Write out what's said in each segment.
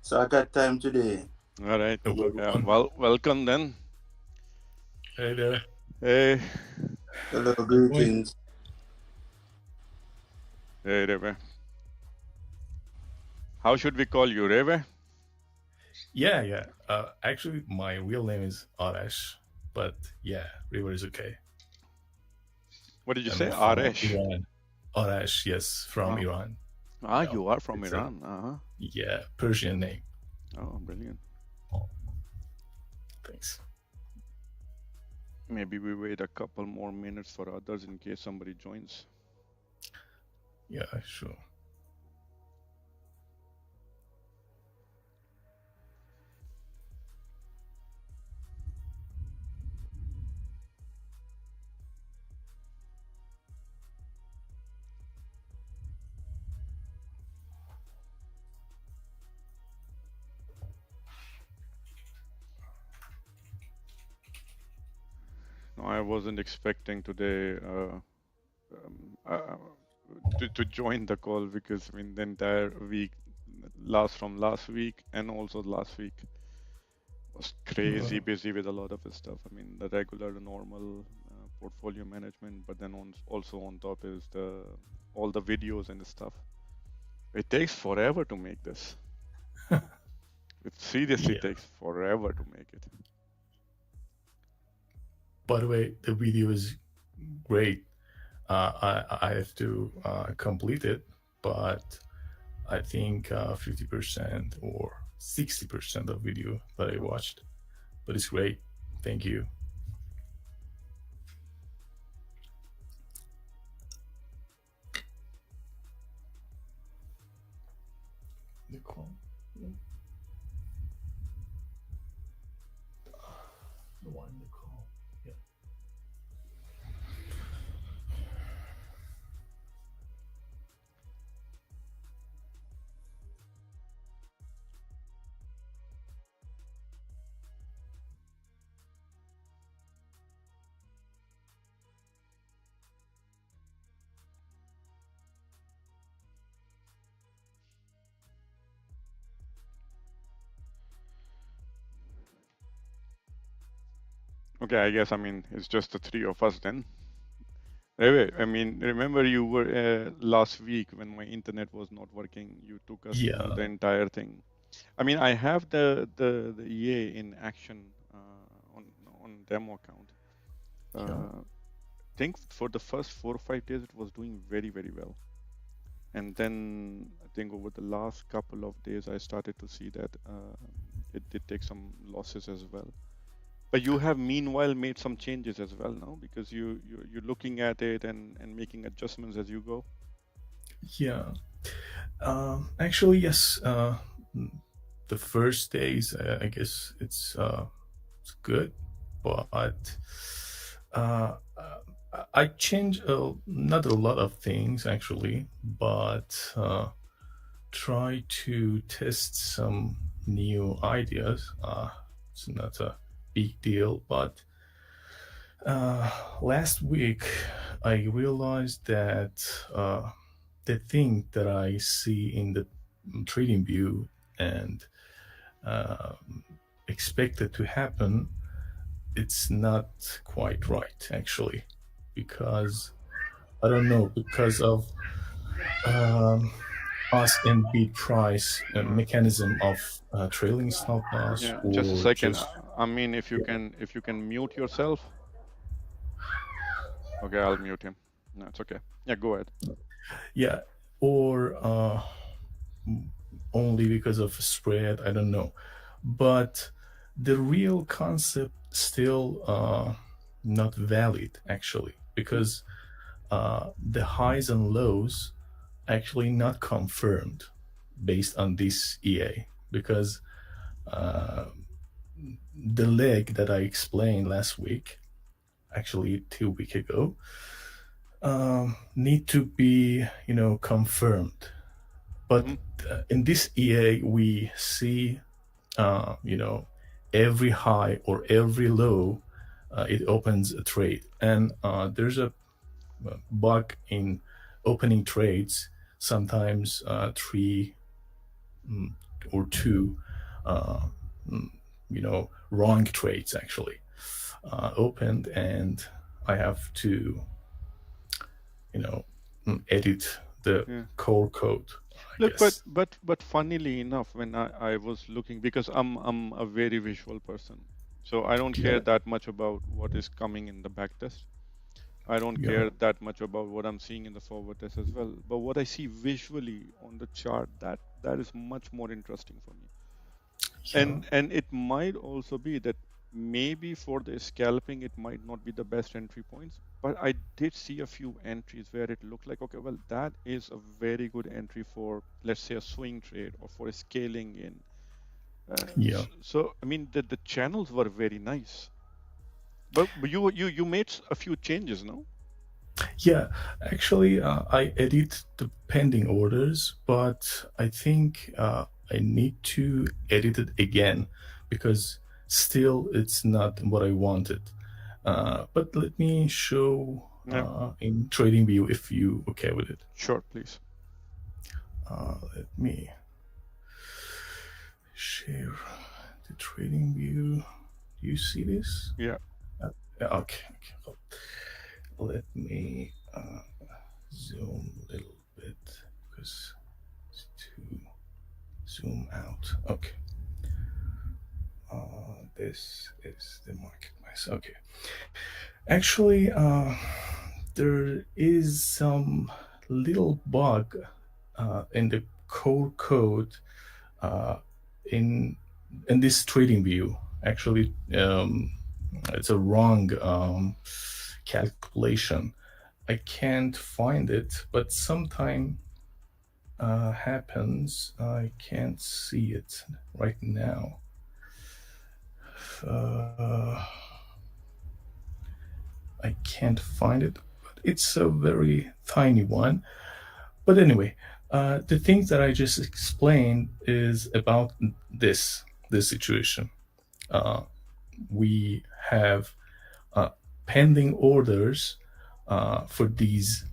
So I got time today. All right. Hello, Yeah. everyone. Well, welcome then. Hey there. Hey, Hello, How's it going? greetings. hey, Rever. How should we call you, Rever? Yeah. Actually, my real name is Arash, but yeah, River is okay. What did you say? I'm from Aresh. Iran. Arash, yes, from Oh. Iran. You are from It's a Iran. Uh-huh. Persian name. Oh, brilliant. Thanks. Maybe we wait a couple more minutes for others in case somebody joins. Yeah, sure. No, I wasn't expecting today to join the call because I mean the entire week, last week and also last week was crazy busy with a lot of stuff. I mean the regular, the normal portfolio management, but then also on top is all the videos and stuff. It takes forever to make this. It seriously Yeah. takes forever to make it. By the way, the video is great. I have to complete it, but I think 50% or 60% of video that I watched. But it's great. Thank you. The call. The one in the call. Yeah. Okay, I guess I mean it's just the three of us then. Anyway, I mean, remember you were last week when my internet was not working. You took us through Yeah. the entire thing. I mean, I have the EA in action on demo account. I think for the first 4 or 5 days it was doing very well, and then I think over the last couple of days I started to see that it did take some losses as well. But you have meanwhile made some changes as well now because you're looking at it and making adjustments as you go. Yeah. Actually, yes. The first days, I guess it's good, but I changed not a lot of things actually, but try to test some new ideas. It's not a big deal, but last week I realized that the thing that I see in the trading view and expected to happen, it's not quite right actually, because I don't know, because of ask and bid price mechanism of trailing stop loss, Yeah, just a or second. just I mean, if you can mute yourself. Okay, I'll mute him. No, it's okay. Yeah, go ahead. yeah, or only because of spread, I don't know, but the real concept still not valid actually, because the highs and lows actually not confirmed based on this EA, because the leg that I explained last week, actually 2 weeks ago, need to be confirmed. But in this EA, we see every high or every low, it opens a trade, and there's a bug in opening trades. Sometimes 3 or two, wrong trades actually opened, and I have to, edit the Yeah. core code, I Look, but guess. but but funnily enough, when I was looking, because I'm a very visual person, so I don't care Yeah, that much about what is coming in the backtest. I don't yeah, care that much about what I'm seeing in the forward test as well. But what I see visually on the chart, that is much more interesting for me. yeah, And it might also be that maybe for the scalping it might not be the best entry points, but I did see a few entries where it looked like, okay, well, that is a very good entry for, let's say, a swing trade or for a scaling in. yeah. So I mean, the channels were very nice, but you made a few changes, no? Yeah, actually, I edit the pending orders, but I think I need to edit it again because still it's not what I wanted. But let me show Yeah, in TradingView if you okay with it. sure, please. Let me share the TradingView. Do you see this? Yeah. Okay. Let me zoom a little bit because it's too zoom out. Okay. This is the marketplace. Okay. Actually, there is some little bug in the core code uh, in in this trading view. Actually, it's a wrong calculation. I can't find it, but sometime happens. I can't see it right now. Uh, I can't find it, but it's a very tiny one. But anyway, the things that I just explained is about this situation. Uh, we have pending orders for these,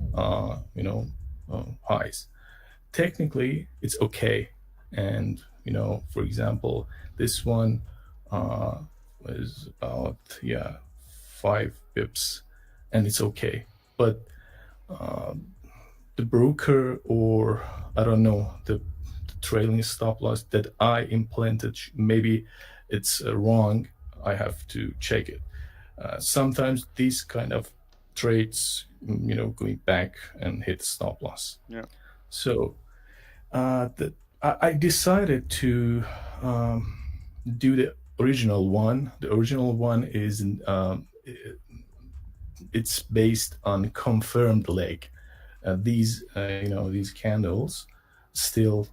highs. Technically, it's okay, and for example, this one is about 5 pips, and it's okay. But the broker, or I don't know, the trailing stop loss that I implanted, maybe it's wrong. I have to check it. Sometimes these kind of trades, going back and hit stop loss. Yeah. So I decided to do the original one. The original one is it's based on confirmed leg. These candles still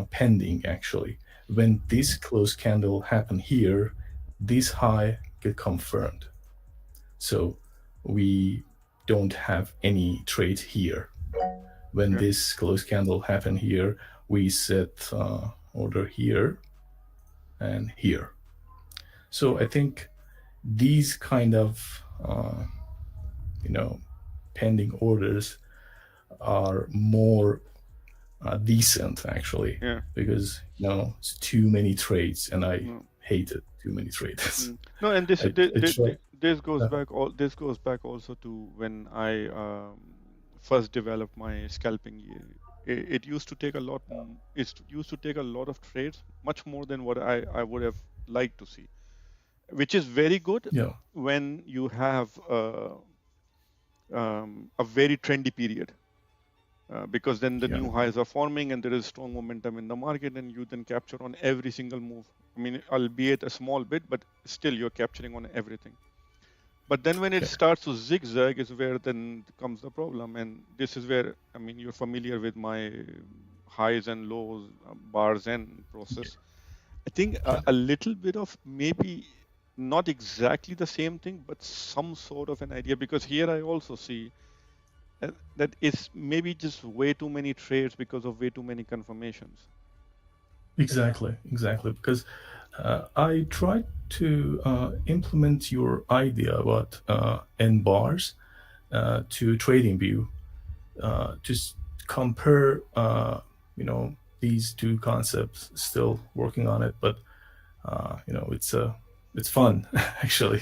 pending actually. When this close candle happen here, this high get confirmed. So we don't have any trade here. When Yeah. this close candle happen here, we set order here and here. So I think these kind of pending orders are more decent actually, Yeah. because it's too many trades, and I No. hated too many trades. No, and I, I try. this goes back also to when I first developed my scalping EA. It used to take a lot. It used to take a lot of trades, much more than what I would have liked to see, which is very good Yeah, when you have a very trendy period. Because then the yeah, new highs are forming and there is strong momentum in the market, and you then capture on every single move. I mean, albeit a small bit, but still you're capturing on everything. But then when it yeah, starts to zigzag is where then comes the problem. And this is where, I mean, you're familiar with my highs and lows, bars and process. I think yeah. a little bit of maybe not exactly the same thing, but some sort of an idea. Because here I also see that is maybe just way too many trades because of way too many confirmations. Exactly, because I tried to implement your idea about N bars to TradingView, just compare, these two concepts, still working on it, but it's fun actually.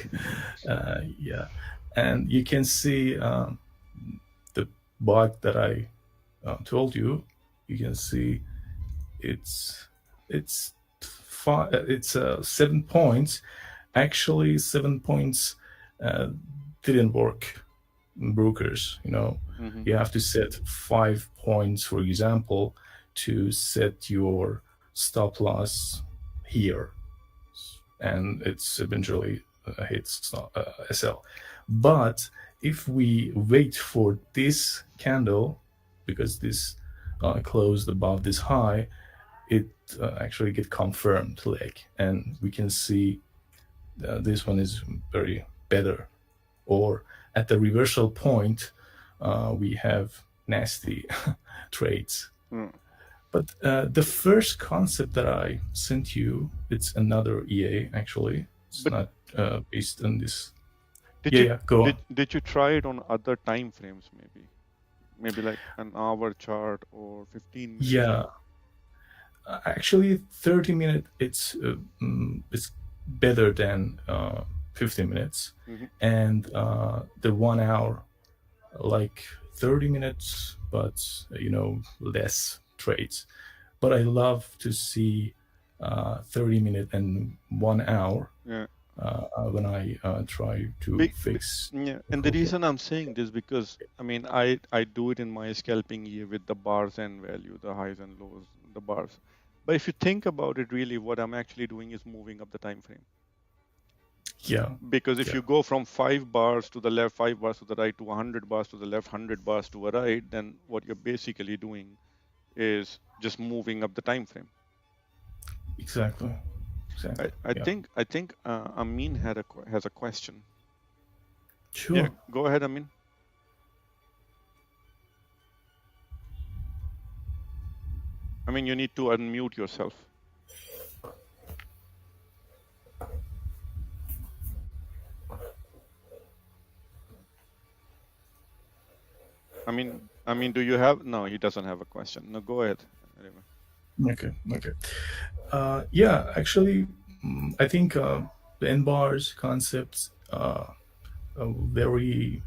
Yeah, and you can see the bug that I told you. You can see it's it's it's 7 points. Actually, 7 points didn't work. Brokers, you have to set 5 points, for example, to set your stop loss here, and it's eventually hits SL. But if we wait for this candle, because this closed above this high, it actually get confirmed leg, and we can see this one is very better. Or at the reversal point, we have nasty trades. But the first concept that I sent you, it's another EA actually. It's not based on this. Go on. Did you try it on other time frames, maybe like an hour chart or 15 minutes? Yeah, actually 30 minutes it's better than 15 minutes, and the 1 hour like 30 minutes, but less trades. But I love to see 30 minutes and 1 hour when I try to fix. And the reason I'm saying this because I do it in my scalping EA with the bars and value, the highs and lows, the bars. But if you think about it, really, what I'm actually doing is moving up the time frame. Yeah. Because if you go from 5 bars to the left, 5 bars to the right, to 100 bars to the left, 100 bars to the right, then what you're basically doing is just moving up the time frame. Exactly. I think Amin has a question. Sure. Yeah, go ahead, Amin. You need to unmute yourself. Do you have? No, he doesn't have a question. No, go ahead. Okay. Yeah, actually, I think the N bars concepts are very,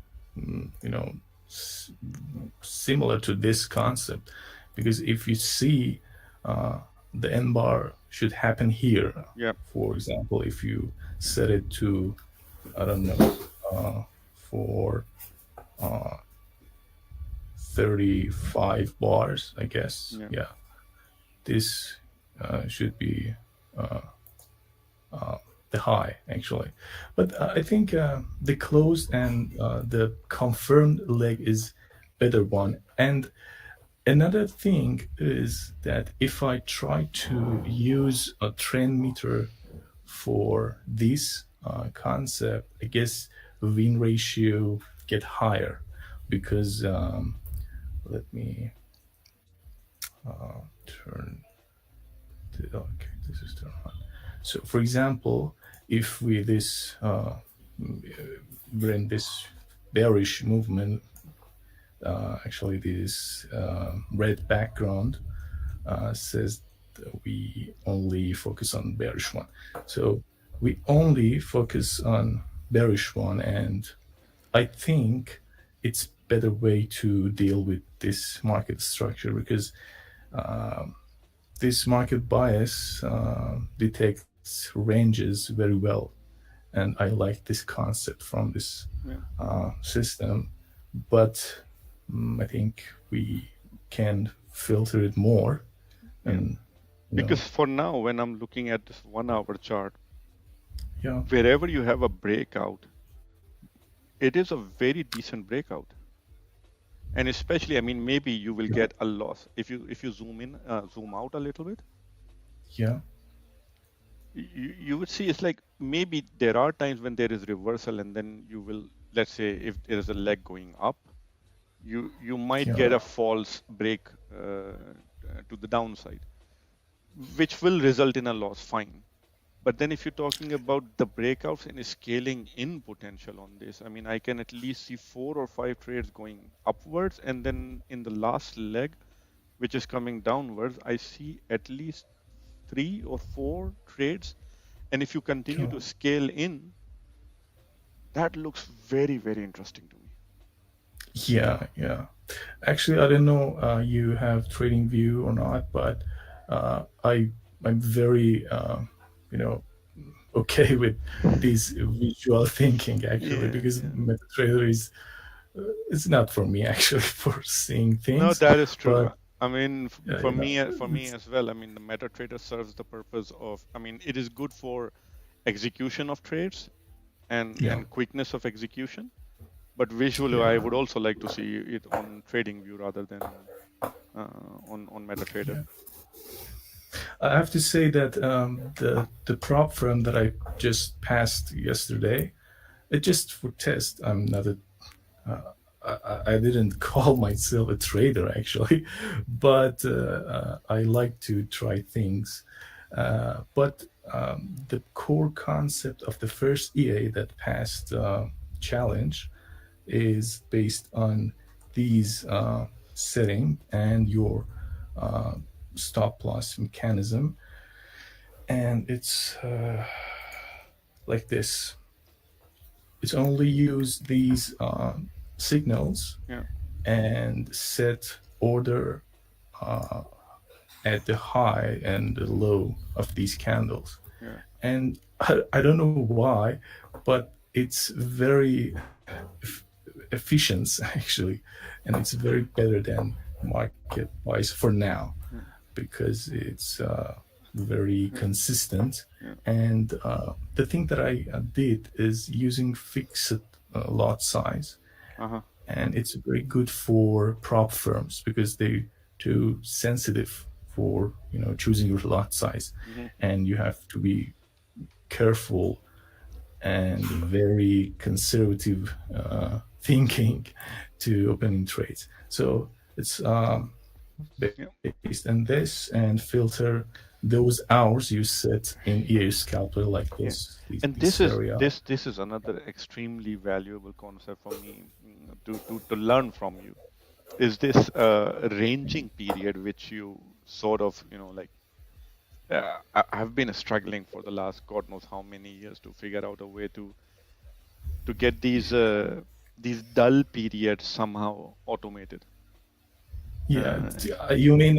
similar to this concept, because if you see the N bar should happen here. Yeah. For example, if you set it to, I don't know, for 35 bars, I guess. Yeah. This should be the high, actually. But I think the closed and the confirmed leg is better one. And another thing is that if I try to use a trend meter for this concept, I guess win ratio get higher, because let me turn to, okay, this is turn on. So for example, if we're in this bearish movement, actually this red background says that we only focus on bearish one. So we only focus on bearish one, and I think it's better way to deal with this market structure, because this market bias detects ranges very well, and I like this concept from this system. But I think we can filter it more. And because for now, when I'm looking at this 1 hour chart, wherever you have a breakout, it is a very decent breakout. And especially, maybe you will get a loss if you zoom out a little bit. Yeah. You would see it's like maybe there are times when there is reversal, and then you will, let's say, if there is a leg going up, you might get a false break to the downside, which will result in a loss. Fine. But then if you're talking about the breakouts and scaling in potential on this, I can at least see 4 or 5 trades going upwards, and then in the last leg, which is coming downwards, I see at least 3 or 4 trades. And if you continue to scale in, that looks very, very interesting to me. Yeah, yeah. Actually, I don't know you have trading view or not, but I'm very okay with this visual thinking actually, because MetaTrader is it's not for me actually for seeing No, things, that is true. but I mean, yeah, for me as well. I mean, the MetaTrader serves the purpose of. I mean, it is good for execution of trades and quickness of execution. But visually, I would also like to see it on TradingView rather than on MetaTrader. Yeah. I have to say that the prop firm that I just passed yesterday, it just for test. I'm not a I didn't call myself a trader actually, but I like to try things. But the core concept of the first EA that passed challenge is based on these setting and your stop loss mechanism, and it's like this. It's only use these signals and set order at the high and the low of these candles. And I don't know why, but it's very efficient actually, and it's very better than market wise for now, because it's very consistent. And the thing that I did is using fixed lot size, and it's very good for prop firms because they're too sensitive for choosing your lot size, and you have to be careful and very conservative thinking to opening trades. So it's based on this and filter those hours you set in EA scalper like this. And this is another extremely valuable concept for me to learn from you. Is this ranging period which you sort of I've been struggling for the last God knows how many years to figure out a way to get these dull periods somehow automated. Yeah, you mean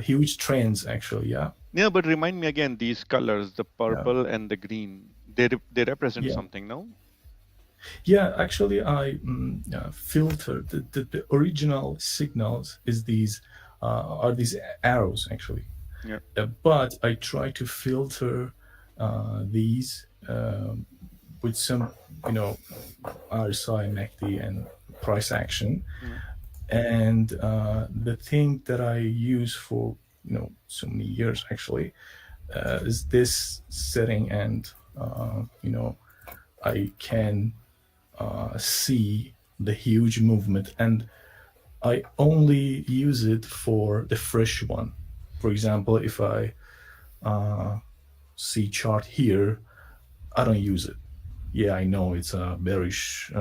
huge trends actually? Yeah. Yeah, but remind me again, these colors, the purple and the green, they represent something, no? Yeah, actually, I filtered the original signals are these arrows actually. Yeah. But I try to filter these with some, RSI, MACD, and price action. And the thing that I use for so many years actually is this setting, and I can see the huge movement, and I only use it for the fresh one. For example, if I see chart here, I don't use it. Yeah, I know it's a bearish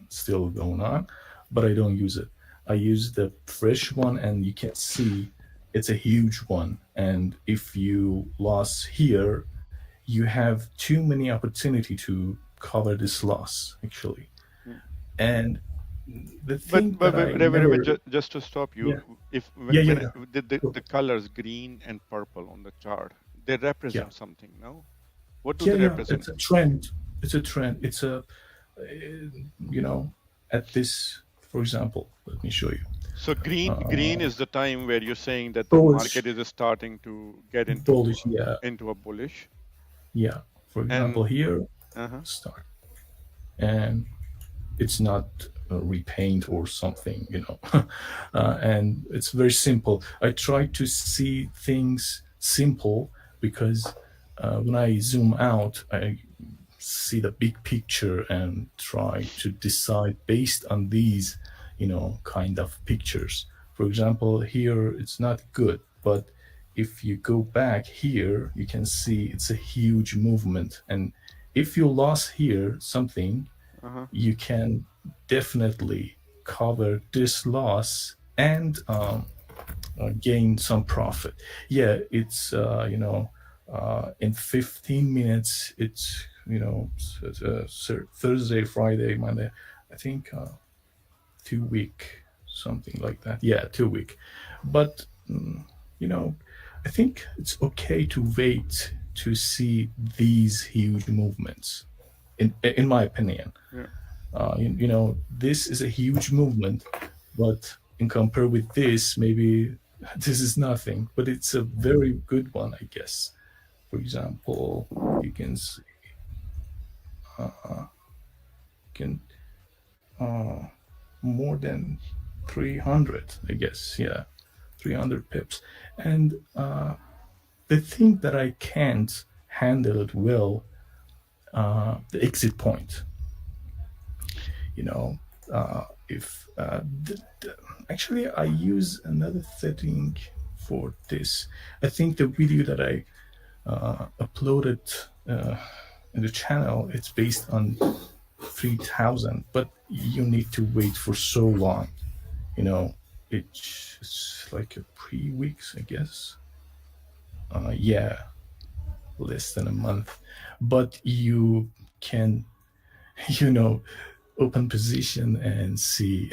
still going on, but I don't use it. I use the fresh one, and you can see it's a huge one. And if you lost here, you have too many opportunity to cover this loss actually. And the thing just to stop you, the colors green and purple on the chart, they represent something, no? What do they represent? It's a trend. It's a trend. It's a at this, for example, let me show you. So green is the time where you're saying that the market is starting to get into bullish, into a bullish. Yeah. For example, here start, and it's not repaint or something, and it's very simple. I try to see things simple because when I zoom out, I see the big picture and try to decide based on these, kind of pictures. For example, here it's not good, but if you go back here, you can see it's a huge movement. And if you lost here something, you can definitely cover this loss and gain some profit. Yeah, it's in 15 minutes. It's Thursday, Friday, Monday. I think 2 week, something like that. Yeah, 2 week. But I think it's okay to wait to see these huge movements. In my opinion, Yeah. this is a huge movement, but in compare with this, maybe this is nothing, but it's a very good one, I guess. For example, you can see, can more than 300, I guess. Yeah, 300 pips. And the thing that I can't handle it well, the exit point. If actually I use another setting for this. I think the video that I uploaded in the channel, it's based on 3000, but you need to wait for so long. It's like 3 weeks, I guess. Yeah, less than a month. But you can, open position and see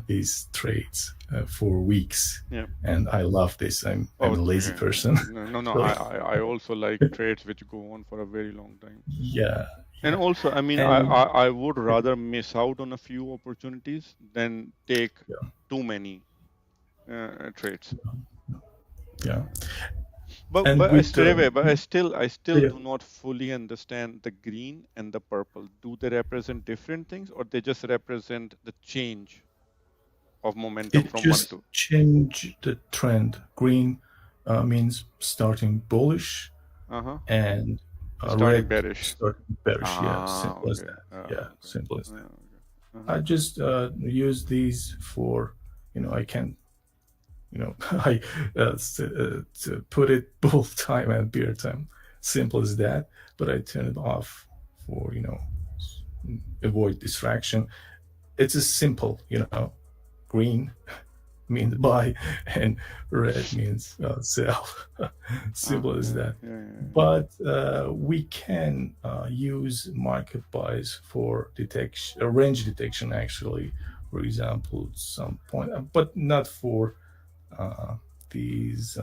these trades for weeks. Yeah. And I love this. I'm a lazy person. No. So, I also like trades which go on for a very long time. yeah. And also, I mean, And I would rather miss out on a few opportunities than take too many trades. Yeah. But And I still yeah. do not fully understand the green and the purple. Do they represent different things, or they just represent the change of momentum It from just one to? changed the trend. Green means starting bullish, and Starting red bearish. starting bearish. Yeah, simple as Okay. that. Yeah, simple as that. Okay. I just use these for, I can, I to put it both time and beer time. Simple as that. But I turn it off for, avoid distraction. It's as simple, green means buy and red means sell. Simple as that. But we can use market buys for detection, range detection, actually, for example, at some point, but not for these.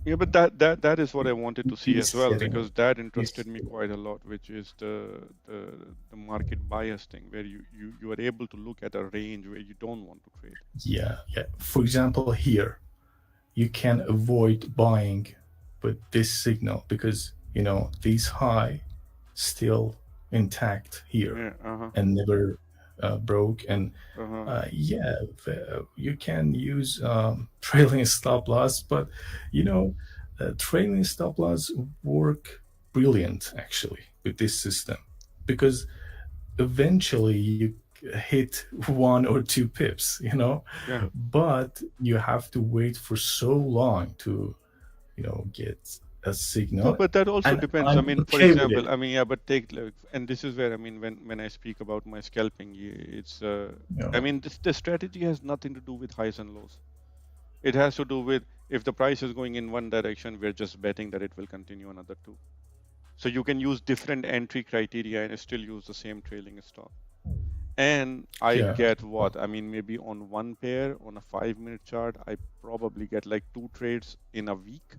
Yeah, but that is what I wanted to see as well, setting. because that interested me quite a lot, which is the market bias thing, where you are able to look at a range where you don't want to trade. Yeah. For example, here you can avoid buying with this signal because these high still intact here and never broke. And you can use trailing stop loss, but trailing stop loss work brilliant actually with this system, because eventually you hit 1 or 2 pips, but you have to wait for so long to get a signal. No, but that also depends. I mean, for example, but take, and this is where, I mean, when I speak about my scalping, it's I mean, the strategy has nothing to do with highs and lows. It has to do with, if the price is going in one direction, we're just betting that it will continue another two. So you can use different entry criteria and still use the same trailing stop. And I get what? I mean, maybe on one pair, on a 5-minute chart, I probably get like 2 trades in a week.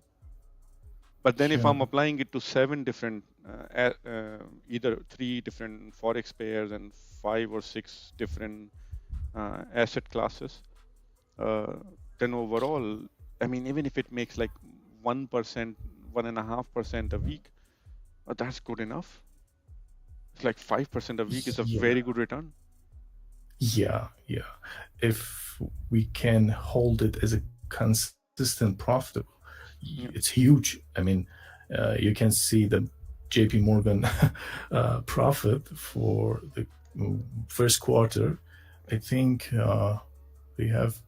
But then if I'm applying it to 7 different, either 3 different Forex pairs and 5 or 6 different asset classes, then overall, I mean, even if it makes like 1%, 1.5% a week, that's good enough. It's like 5% a week is a very good return. Yeah. If we can hold it as a consistent profitable, it's huge. I mean, you can see the JP Morgan profit for the first quarter. I think they have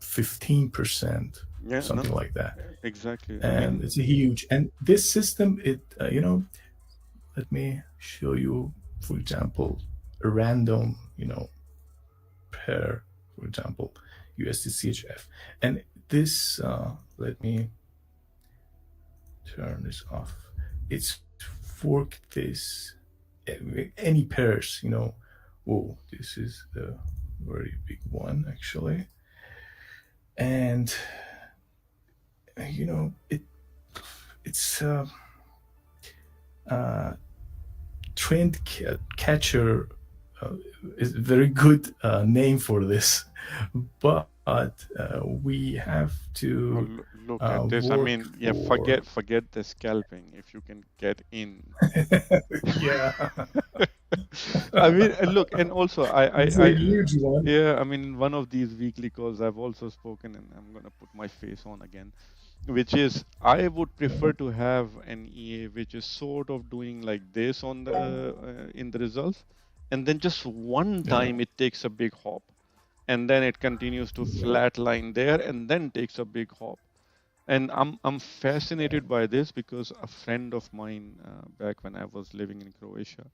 15%, something like that. Exactly. And it's a huge. And this system, let me show you, for example, a random, pair. For example, USD CHF. And this, let me turn this off. It's fork this any pairs, you know. Whoa, this is a very big one actually. And you know, it's trend catcher is a very good name for this, but we have to Look at this. I work mean, yeah, for forget the scalping. If you can get in. yeah. I mean, look, and also It's a huge one. yeah, I mean, in one of these weekly calls, I've also spoken, and I'm gonna put my face on again, which is I would prefer to have an EA which is sort of doing like this on the in the results, and then just one time it takes a big hop, and then it continues to flatline there, and then takes a big hop. And I'm fascinated by this because a friend of mine back when I was living in Croatia,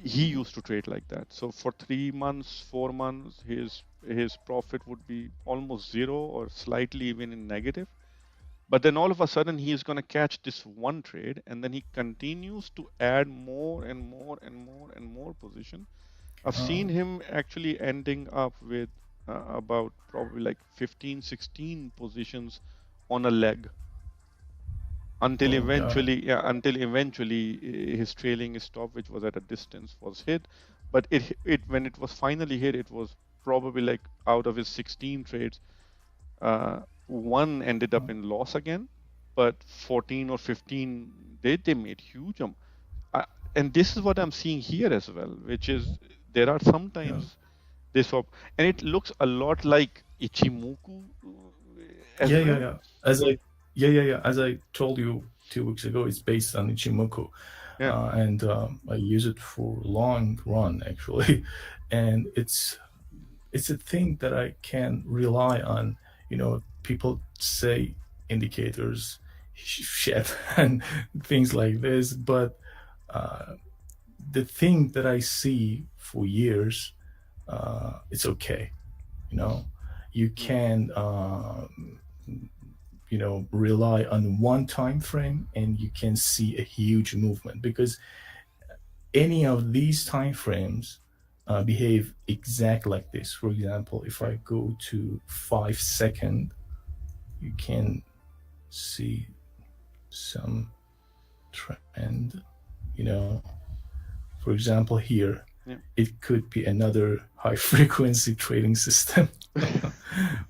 he used to trade like that. So for 3 months, 4 months, his profit would be almost zero or slightly even in negative. But then all of a sudden he is going to catch this one trade, and then he continues to add more and more and more and more position. I've seen him actually ending up with about probably like 15, 16 positions on a leg until eventually his trailing stop, which was at a distance, was hit. But it when it was finally hit, it was probably like out of his 16 trades, one ended up in loss again, but 14 or 15 they made huge. And this is what I'm seeing here as well, which is there are sometimes this swap, and it looks a lot like Ichimoku as well. As I told you 2 weeks ago, it's based on Ichimoku, and I use it for long run actually, and it's a thing that I can rely on. You know, people say indicators shit and things like this, but the thing that I see for years, it's okay. You know, you can you know, rely on one time frame and you can see a huge movement, because any of these time frames behave exact like this. For example, if I go to 5 second, you can see some trend, you know. For example, here, it could be another high frequency trading system,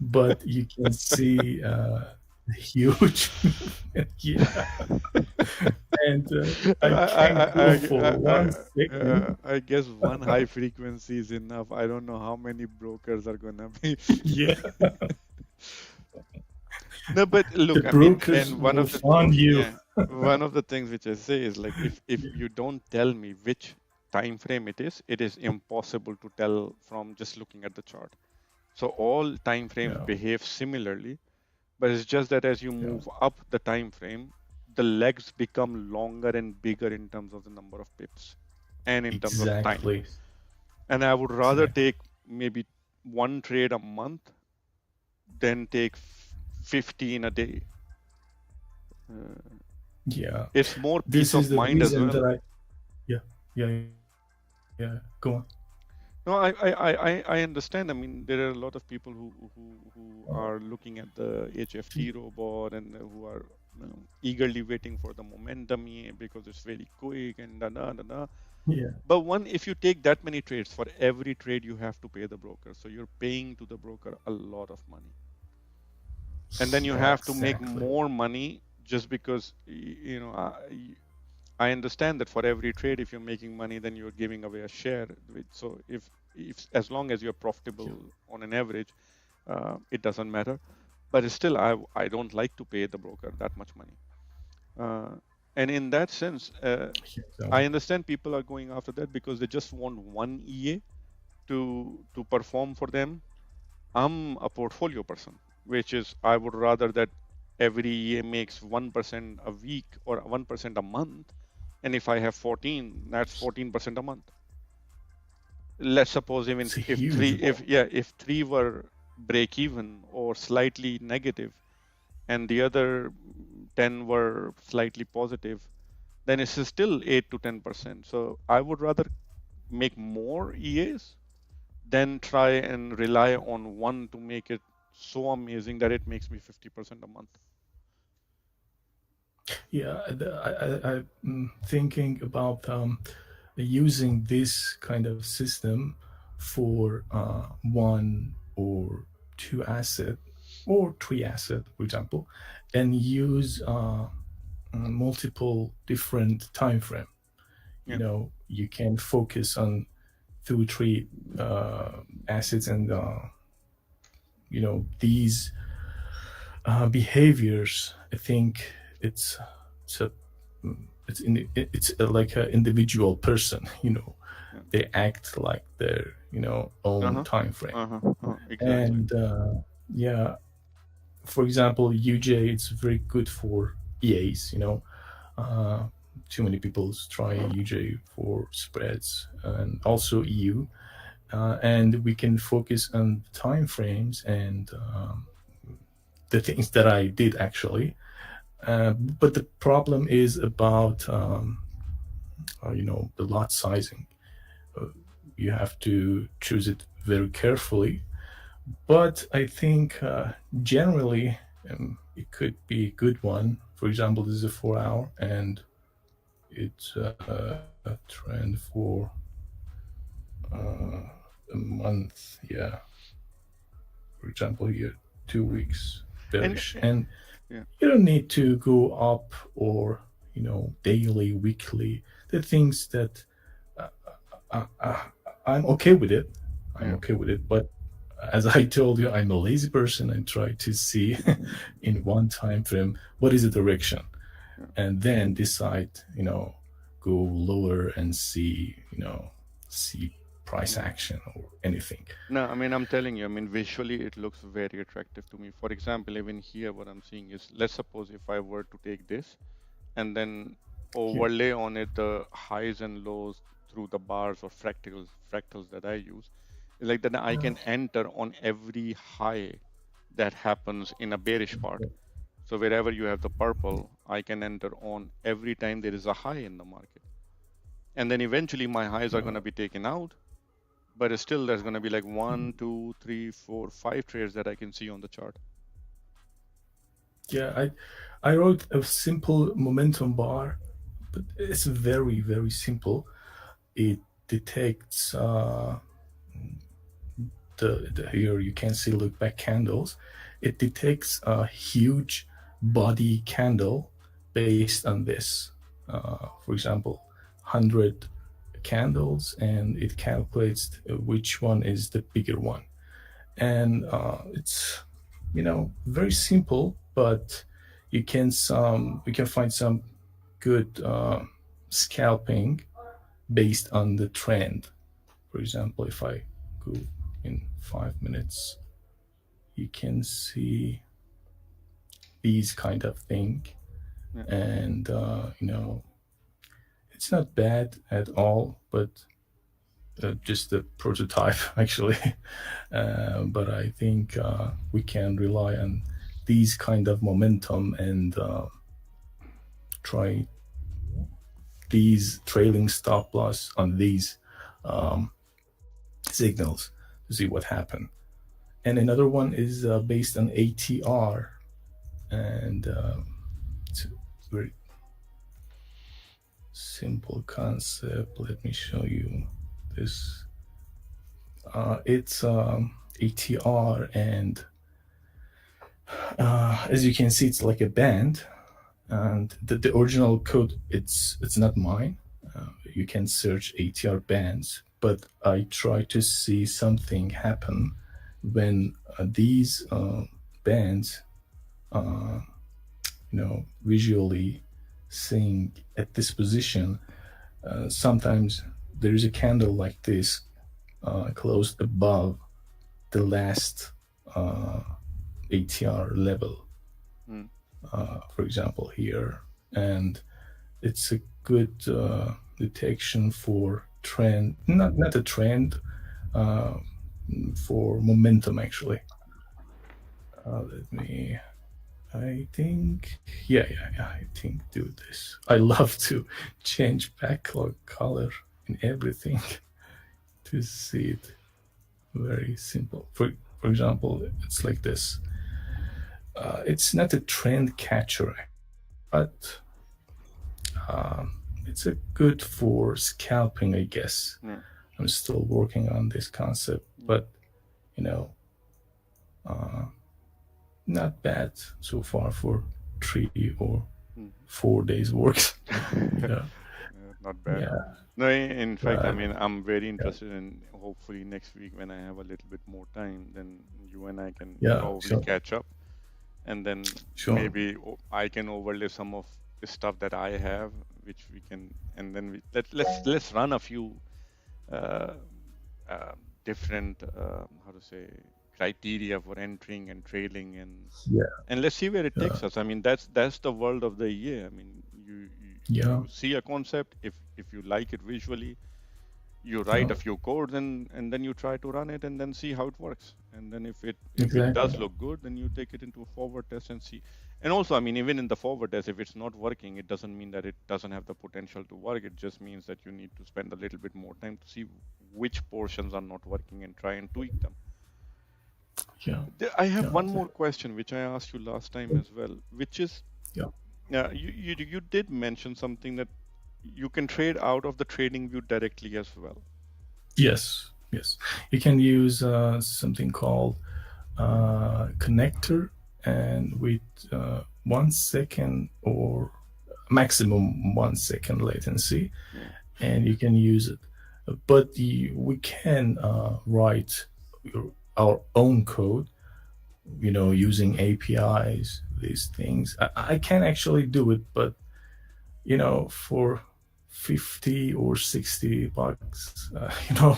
but you can see huge and I can't go for 1 second. I guess one high frequency is enough. I don't know how many brokers are gonna be. No, but look, I mean, and one of the things which I say is like, if you don't tell me which time frame it is impossible to tell from just looking at the chart. So all time frames behave similarly, but it's just that as you move up the time frame, the legs become longer and bigger in terms of the number of pips and in terms of time. And I would rather take maybe one trade a month than take 50 in a day. It's more peace of mind as well. Go on. No, I understand. I mean, there are a lot of people who are looking at the HFT robot and who are eagerly waiting for the momentum because it's very quick and da. But if you take that many trades, for every trade you have to pay the broker, so you're paying to the broker a lot of money, and then you have to make more money just because you know. I understand that for every trade, if you're making money, then you're giving away a share. So if as long as you're profitable on an average, it doesn't matter. But still, I don't like to pay the broker that much money. And in that sense, I understand people are going after that because they just want one EA to perform for them. I'm a portfolio person, which is I would rather that every EA makes 1% a week or 1% a month. And if I have 14, that's 14% a month. Let's suppose even if three were break even or slightly negative, and the other 10 were slightly positive, then it's still 8 to 10%. So I would rather make more EAs than try and rely on one to make it so amazing that it makes me 50% a month. Yeah, I'm thinking about using this kind of system for one or two asset or three asset, for example, and use multiple different time frame. Yeah. You can focus on two, three assets, and these behaviors. I think it's a it's like an individual person. Yeah. They act like their own Uh-huh. time frame. Exactly. And yeah, for example, UJ, it's very good for EAs. Uh, too many people try UJ for spreads, and also EU. And we can focus on time frames and the things that I did actually. But the problem is about the lot sizing. Uh, you have to choose it very carefully. But I think generally it could be a good one. For example, this is a 4 hour, and it's a trend for uh, a month. Yeah, for example, here 2 weeks And bearish, and yeah. you don't need to go up or daily, weekly. The things that uh, uh, I'm okay with it. I'm Yeah. okay with it, but as I told you, I'm a lazy person and try to see in one time frame what is the direction, Yeah. and then decide, go lower and see price action or anything. No, I mean, I'm telling you, I mean, visually it looks very attractive to me. For example, even here, what I'm seeing is, let's suppose if I were to take this and then Yeah. overlay on it the highs and lows through the bars or fractals that I use, like that I can enter on every high that happens in a bearish part. So wherever you have the purple, I can enter on every time there is a high in the market. And then eventually my highs are going to be taken out, but still there's going to be like 1, 2, 3, 4, 5 trades that I can see on the chart. Yeah, I wrote a simple momentum bar, but it's very, very simple. It detects the here you can see look back candles. It detects a huge body candle based on this. For example, 100 candles, and it calculates which one is the bigger one. And it's very simple, but you can find some good scalping based on the trend. For example, if I go in 5 minutes, you can see these kind of thing. Yeah. And it's not bad at all, but just a prototype actually. But I think we can rely on these kind of momentum and try these trailing stop loss on these signals to see what happened. And another one is based on ATR, and it's a very simple concept. Let me show you this. It's ATR, and as you can see, it's like a band. And the original code, it's not mine. You can search ATR bands, but I try to see something happen when these bands, visually seeing at this position. Sometimes there is a candle like this closed above the last ATR level, for example, here. And it's a good detection for trend, not a trend, for momentum actually. Let me. I think. Yeah. I think do this. I love to change backlog color and everything to see it very simple. For example, it's like this. It's not a trend catcher actually, but it's a good for scalping, I guess. Yeah. I'm still working on this concept, but you know, not bad so far for 3 or 4 days works. you know, Not bad. yeah, No, in fact, I but mean, I'm very yeah, interested in hopefully next week when I have a little bit more time, then you and I can yeah, probably sure, catch up, and then sure, maybe I can overlay some of the stuff that I have, which we can, and then let's run a few uh, uh, different how to say criteria for entering and trailing, yeah, and let's see where it yeah, takes us. I mean, that's the world of the EA. I mean, yeah, you see a concept, if you like it visually, you write yeah, a few codes, and then you try to run it and then see how it works. And then if it does exactly, look good, then you take it into a forward test and see. And also, I mean, even in the forward test, if it's not working, it doesn't mean that it doesn't have the potential to work. It just means that you need to spend a little bit more time to see which portions are not working and try and tweak them. yeah, I have yeah, one more question, which I asked you last time as well, which is, yeah. you did mention something that you can trade out of the trading view directly as well. Yes, yes. You can use something called connector, and with 1 second or maximum 1 second latency, Yeah. and you can use it. But we can write our own code, using APIs, these things. I can actually do it, but for 50 or 60 bucks,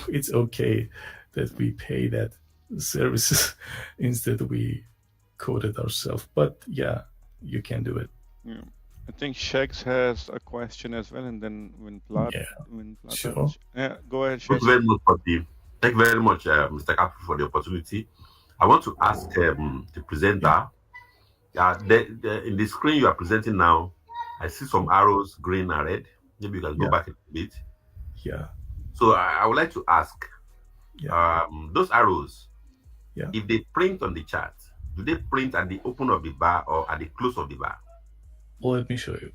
it's okay that we pay that services instead we code it ourselves. But yeah, you can do it. Yeah. I think Shegs has a question as well, and then Yeah, when Plata, sure. yeah, go ahead, Thank you Shegs. very much for the thank you very much, Mr. Capu, for the opportunity. I want to ask the Yeah, presenter. In the screen you are presenting now, I see some arrows, green and red. Maybe you can go yeah, back a bit. yeah, So I would like to ask yeah, those arrows, yeah. if they print on the chart, do they print at the open of the bar or at the close of the bar? Well, let me show you.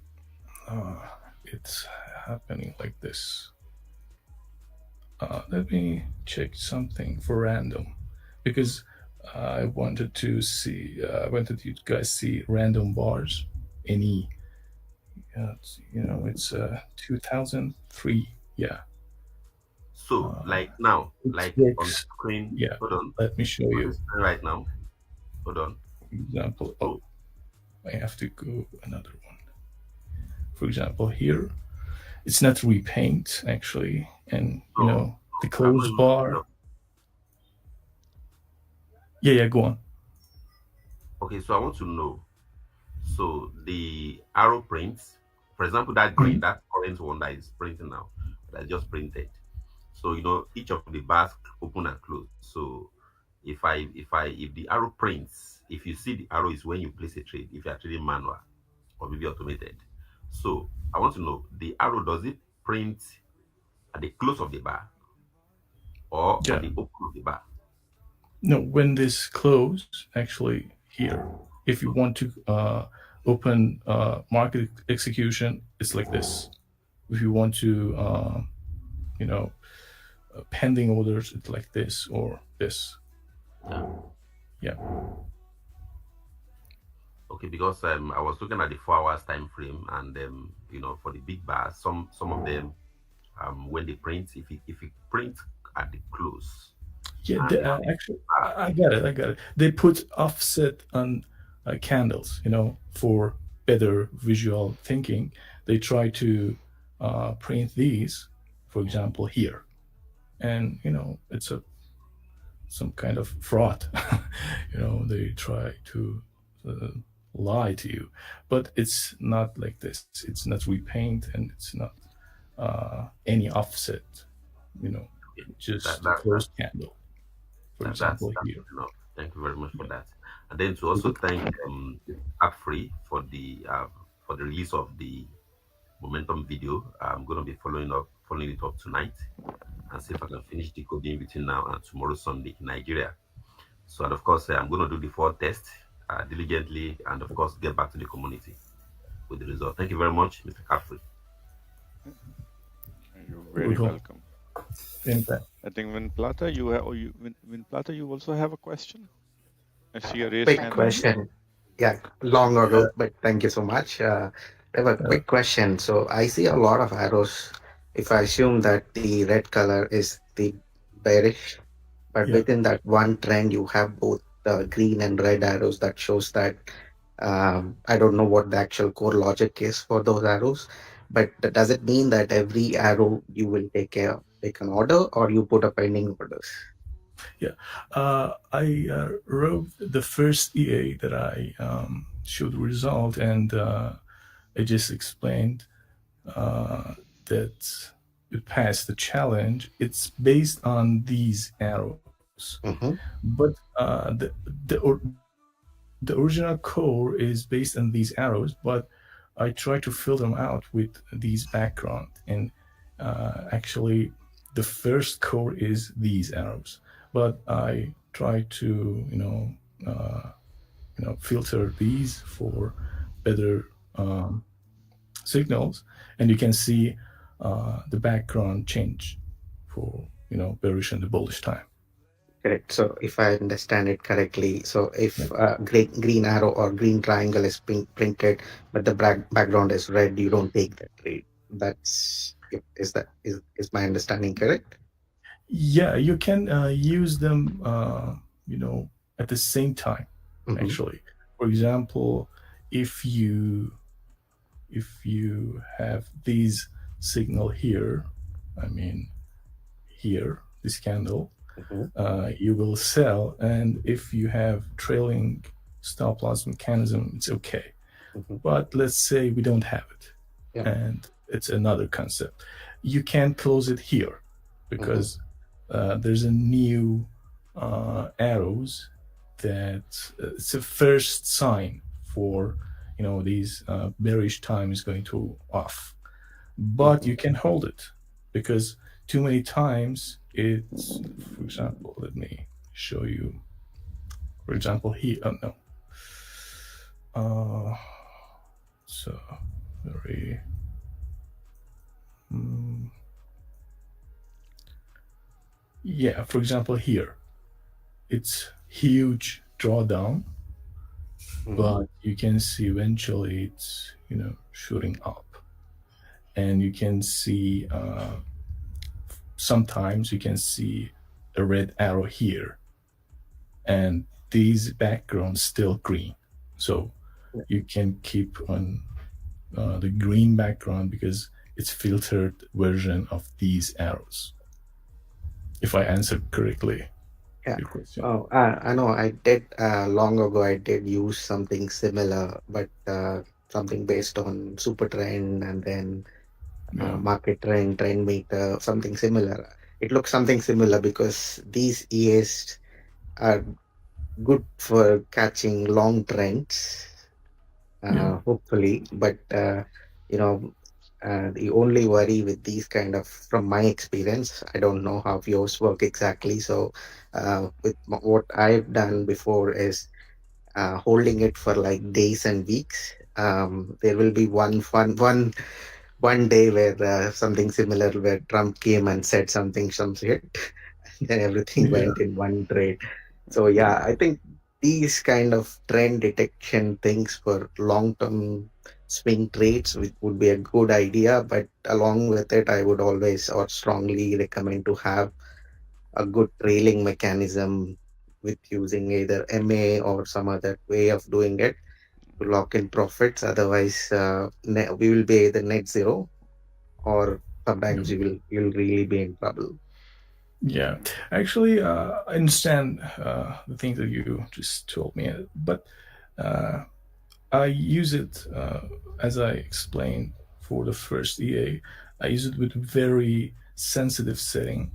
It's happening like this. Let me check something for random, because I wanted to see. I wanted you guys see random bars. Any, it's 2003. Yeah, So, like now, it like on the works. screen, Yeah, hold on, let me show on the you. screen right now, hold on. For example, So, I have to go another one. For example, here it's not repaint actually, and so the I'm not close even picking bar. up. Yeah, go on. Okay, so I want to know. So the arrow prints, for example, that green, Mhm. that orange one that is printing now, that I just printed. So each of the bars open and close. So if the arrow prints, if you see the arrow is when you place a trade, if you are trading manual or maybe automated. So I want to know, the arrow, does it print at the close of the bar or at Yeah. the open of the bar? No, when this close, actually here, if you want to open market execution, it's like this. If you want to, you know, pending orders, it's like this or this. Yeah. Yeah. Okay, because I was looking at the 4 hours time frame, and for the big bars, some of them, when they print, if it print at the close, Yeah, and the actually, bar, I got it. I got it. They put offset on candles, for better visual thinking. They try to print these, for example, here, and it's some kind of fraud. They try to uh, lie to you, but it's not like this. It's not repaint, and it's not any offset. You know, okay, that just a that, that closed candle, for That's example, here. good enough. Thank you very much for Yeah. that. And then to also thank AppFree for the release of the momentum video. I'm going to be following it up tonight and see if I can finish decoding between now and tomorrow Sunday in Nigeria. So, and of course, I'm going to do the full test diligently, and of course, get back to the community with the result. Thank you very much, Mr. Caffrey. You're very welcome. Impact. I think when Plata, you have, or you when Plata, you also have a question. I see a raised Quick hand. question. Yeah, long ago, but thank you so much. I have a quick question. So I see a lot of arrows. If I assume that the red color is the bearish, but Yeah. within that one trend, you have both green and red arrows that shows that I don't know what the actual core logic is for those arrows, but does it mean that every arrow you will take an order or you put a pending orders? Yeah, I wrote the first EA that I showed result, and I just explained that it passed the challenge. It's based on these arrows, Mm-hmm. but the original core is based on these arrows, but I try to fill them out with these background, and actually the first core is these arrows, but I try to filter these for better signals, and you can see the background change for bearish and the bullish time. Correct. So if I understand it correctly, so if green arrow or green triangle is printed, but the background is red, you don't take that trade. That's is my understanding correct? Yeah, you can use them, at the same time. Mm-hmm. Actually, for example, if you have these signal here, I mean here, this candle, you will sell, and if you have trailing stop loss mechanism, it's okay. But let's say we don't have it, and it's another concept. You can close it here because there's a new arrows that it's a first sign for these bearish time is going to off, but you can hold it because too many times it's, for example, let me show you, for example here, so very yeah, for example here it's huge drawdown, but you can see eventually it's shooting up, and you can see sometimes you can see a red arrow here, and these backgrounds still green, so you can keep on the green background because it's filtered version of these arrows. If I answered correctly. Yeah. Oh, I know. I did long ago. I did use something similar, but something based on super trend and then market trend meter, something similar. It looks something similar because these EAs are good for catching long trends, hopefully. But the only worry with these kind of, from my experience, I don't know how yours work exactly. So, with what I've done before is holding it for like days and weeks. There will be one day where something similar, where Trump came and said some shit, and then everything went in one trade. So yeah, I think these kind of trend detection things for long term swing trades would be a good idea. But along with it, I would always or strongly recommend to have a good trailing mechanism with using either MA or some other way of doing it to lock in profits. Otherwise, we will be either net zero or sometimes you'll really be in trouble. Yeah, actually, I understand the things that you just told me, but I use it as I explained for the first EA. I use it with very sensitive setting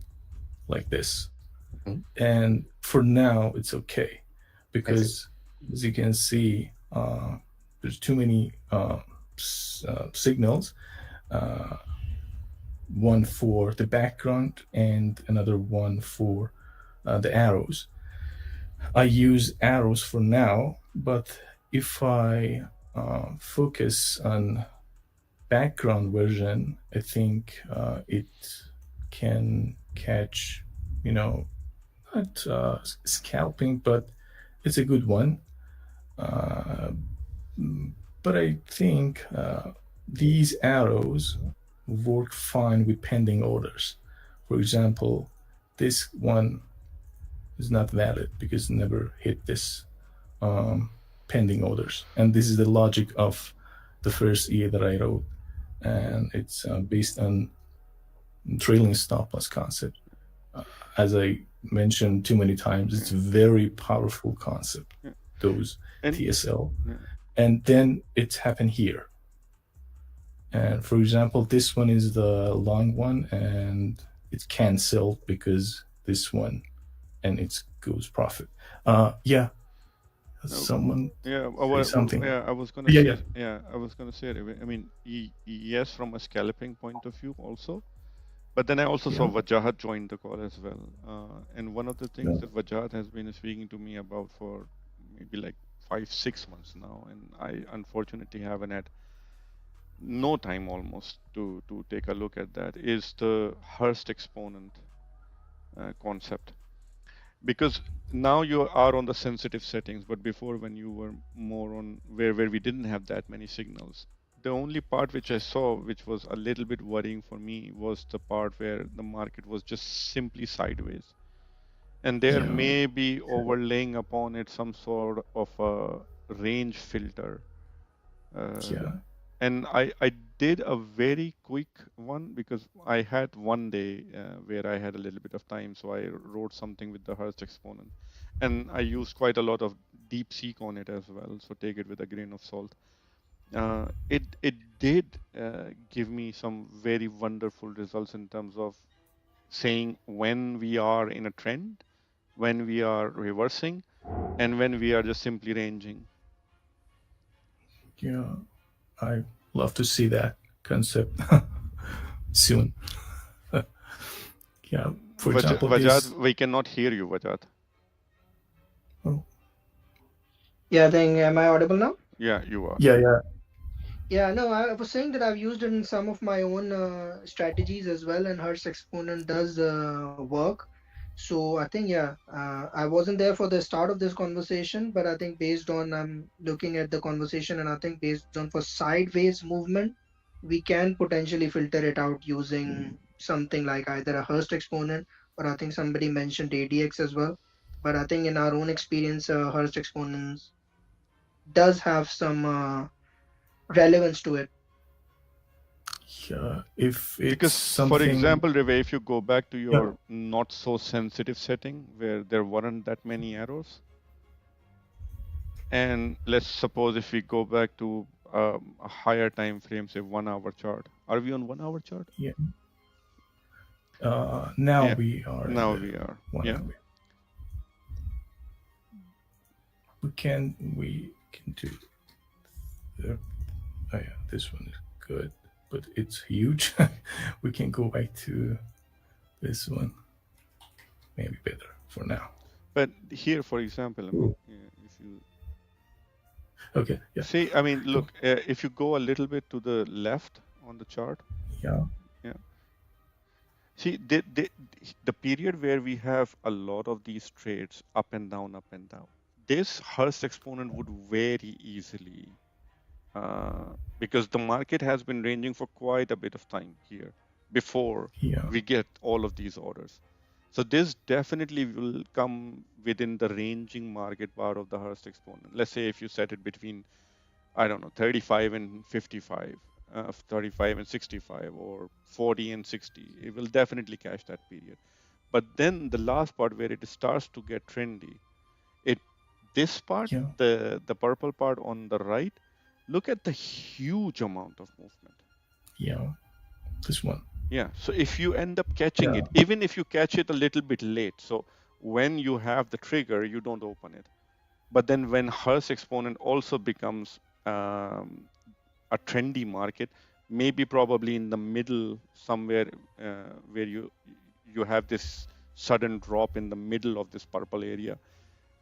like this, and for now it's okay because as you can see, there's too many signals. One for the background and another one for the arrows. I use arrows for now, but if I focus on background version, I think it can catch, not scalping, but it's a good one. But I think these arrows work fine with pending orders. For example, this one is not valid because it never hit this pending orders. And this is the logic of the first EA that I wrote. And it's based on trailing stop loss concept. As I mentioned too many times, it's a very powerful concept, those TSL. And then it's happened here. And for example, this one is the long one and it's canceled because this one and it goes profit. Yeah. Someone say something. Yeah, I was gonna say. Yeah, I was gonna say. I mean, yes, from a scalping point of view, also. But then I also saw Wajahat join the call as well. And one of the things that Wajahat has been speaking to me about for maybe like 5-6 months now, and I unfortunately haven't had no time almost to take a look at that, is the Hurst exponent concept. Because now you are on the sensitive settings, but before when you were more on where we didn't have that many signals, the only part which I saw, which was a little bit worrying for me, was the part where the market was just simply sideways. And there may be overlaying upon it some sort of a range filter. And I did a very quick one because I had one day where I had a little bit of time. So I wrote something with the Hurst exponent. And I used quite a lot of DeepSeek on it as well. So take it with a grain of salt. It did give me some very wonderful results in terms of saying when we are in a trend, when we are reversing, and when we are just simply ranging. Yeah, I love to see that concept soon. Yeah, for example, Vajat, we cannot hear you, Vajat. Oh. Yeah, then am I audible now? Yeah, you are. Yeah, no, I was saying that I've used it in some of my own strategies as well, and Hurst exponent does work. So I think, I wasn't there for the start of this conversation, but I think based on I'm looking at the conversation, and I think based on for sideways movement, we can potentially filter it out using something like either a Hurst exponent, or I think somebody mentioned ADX as well. But I think in our own experience, Hurst exponents does have some relevance to it. Yeah, if it's because something... for example, Rever, if you go back to your not so sensitive setting where there weren't that many arrows, and let's suppose if we go back to a higher time frame, say 1 hour chart. Are we on 1 hour chart? Yeah. Now we are. Now we are. Yeah. We can do. Oh yeah, this one is good, but it's huge. We can go back to this one. Maybe better for now. But here, for example, I mean, if you see, I mean, look, if you go a little bit to the left on the chart. Yeah. See, the period where we have a lot of these trades up and down, this Hurst exponent would very easily, because the market has been ranging for quite a bit of time here before we get all of these orders. So this definitely will come within the ranging market part of the Hurst exponent. Let's say if you set it between, I don't know, 35 and 55, 35 and 65, or 40 and 60, it will definitely catch that period. But then the last part where it starts to get trendy, this part, the purple part on the right, look at the huge amount of movement. Yeah, this one. Yeah, so if you end up catching it, even if you catch it a little bit late, so when you have the trigger, you don't open it. But then when Hearst exponent also becomes a trendy market, maybe probably in the middle somewhere where you have this sudden drop in the middle of this purple area,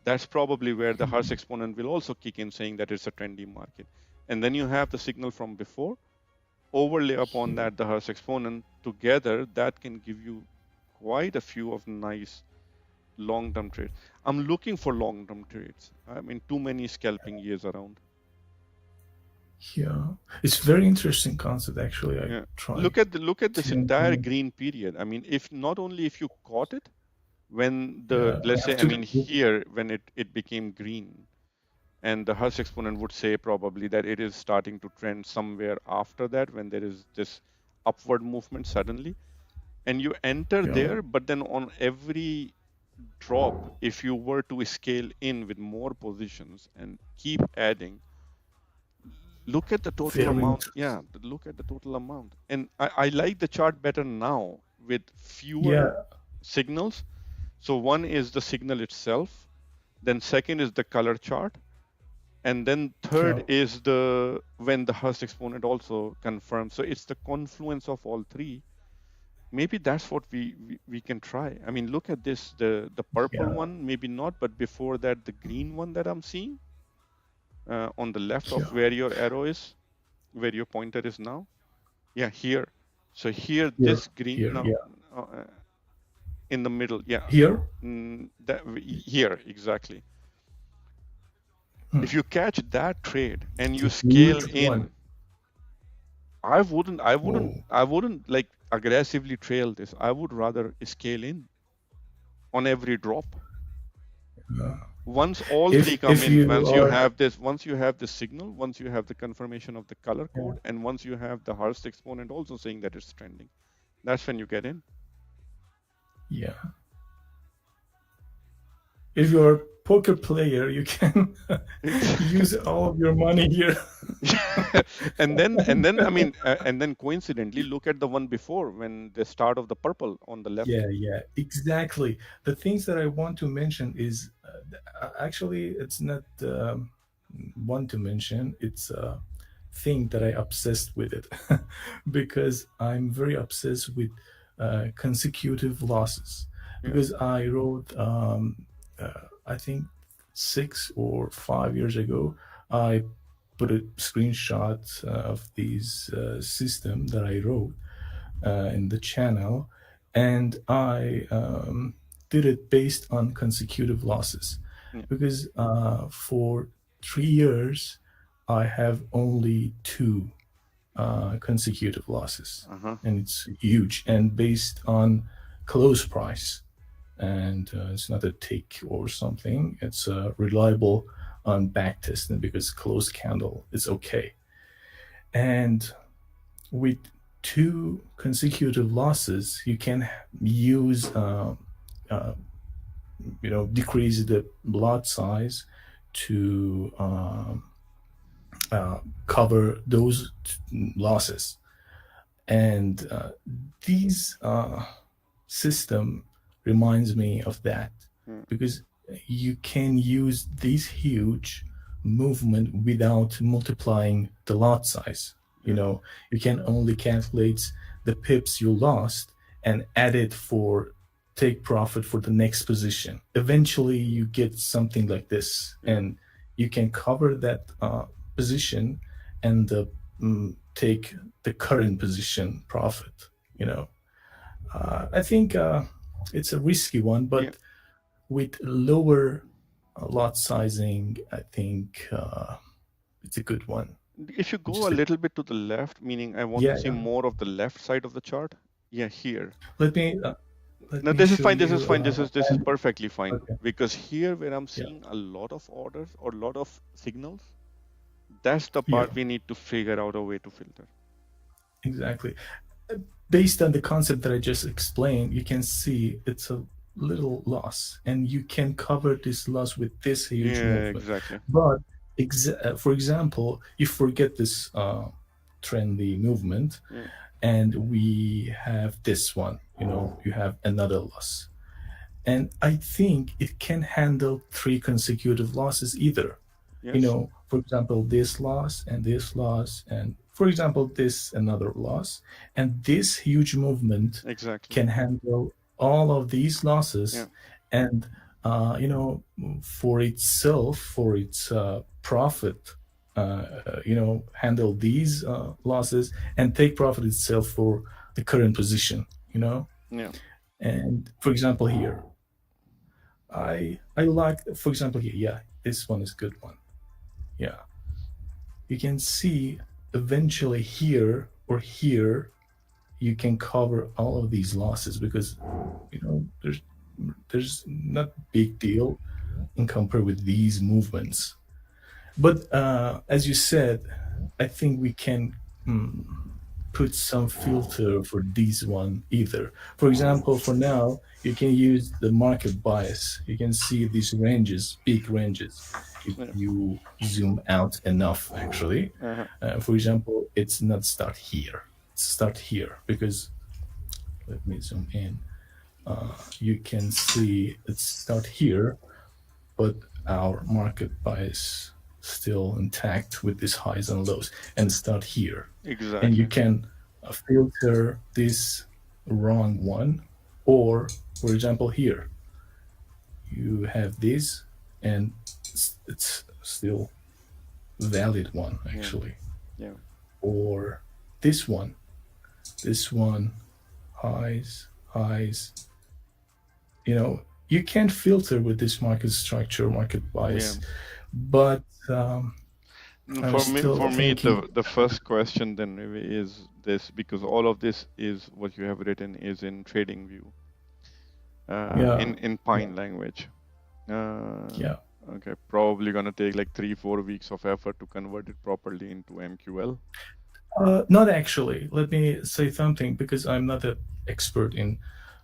that's probably where the Hearst exponent will also kick in, saying that it's a trendy market. And then you have the signal from before, overlay upon that the Hearst exponent together, that can give you quite a few of nice long-term trades. I'm looking for long-term trades. I mean, too many scalping years around. Yeah, it's very interesting concept actually. I tried. Look at this entire green period. I mean, if not only if you caught it when the let's say, I mean, here when it became green, and the Hearst exponent would say probably that it is starting to trend somewhere after that when there is this upward movement suddenly, and you enter there, but then on every drop, if you were to scale in with more positions and keep adding, look at the total amount. Yeah, look at the total amount. And I like the chart better now with fewer signals. So one is the signal itself, then second is the color chart, and then third is the when the Hearst exponent also confirms. So it's the confluence of all three. Maybe that's what we can try. I mean, look at this, the purple one, maybe not, but before that, the green one that I'm seeing on the left of where your arrow is, where your pointer is now. Yeah, here. So here, this green now in the middle. Yeah. Here? Here, exactly. If you catch that trade and you scale in, I wouldn't like aggressively trail this. I would rather scale in on every drop. Once all three come in, once you have the signal, once you have the confirmation of the color code, and once you have the Hearst exponent also saying that it's trending, that's when you get in. Yeah. If you're a poker player, you can use all of your money here. and then I mean, and then coincidentally, look at the one before when the start of the purple on the left. Yeah, exactly. The things that I want to mention is actually it's not one to mention. It's a thing that I obsessed with it because I'm very obsessed with consecutive losses. Because I wrote, I think 6 or 5 years ago, I put a screenshot of these system that I wrote in the channel, and I did it based on consecutive losses. Because for 3 years, I have only 2 consecutive losses, and it's huge, and based on close price, and it's not a tick or something. It's reliable on back testing because closed candle is okay. And with 2 consecutive losses, you can use decrease the lot size to cover those losses. And these system reminds me of that, because you can use this huge movement without multiplying the lot size. You can only calculate the pips you lost and add it for take profit for the next position. Eventually you get something like this, and you can cover that position and take the current position profit. I think it's a risky one, but with lower lot sizing, I think it's a good one. If you go a little bit to the left, meaning I want to see more of the left side of the chart. Yeah, here. Let me. No, this is fine. This is fine. This is perfectly fine. Because here, where I'm seeing a lot of orders or a lot of signals, that's the part we need to figure out a way to filter. Exactly. Based on the concept that I just explained, you can see it's a little loss, and you can cover this loss with this huge movement. Exactly. But for example, you forget this trendy movement, and we have this one. You have another loss, And I think it can handle 3 consecutive losses either. Yes. You know, for example, this loss, and for example, this another loss, and this huge movement Exactly. can handle all of these losses, Yeah. and you know, for itself, for its profit, you know, handle these losses and take profit itself for the current position. You know, Yeah. and for example here, I like, for example here, yeah, this one is a good one. Yeah, you can see eventually here or here you can cover all of these losses, because you know there's not big deal in compare with these movements. But as you said, I think we can put some filter for this one either. For example, for now, you can use the market bias. You can see these ranges, big ranges, if Yeah. you zoom out enough, actually. For example, it's not start here. It's start here, because, let me zoom in. You can see it's start here, but our market bias still intact with these highs and lows, and start here. Exactly. And you can filter this wrong one, or for example here you have this and it's still valid one, actually. Yeah. Or this one highs, you know, you can filter with this market structure, market bias. But For me, the first question then maybe is this, because all of this is what you have written is in trading view, in Pine language. Yeah. Okay, probably gonna take like 3-4 weeks of effort to convert it properly into MQL. Not actually. Let me say something, because I'm not an expert in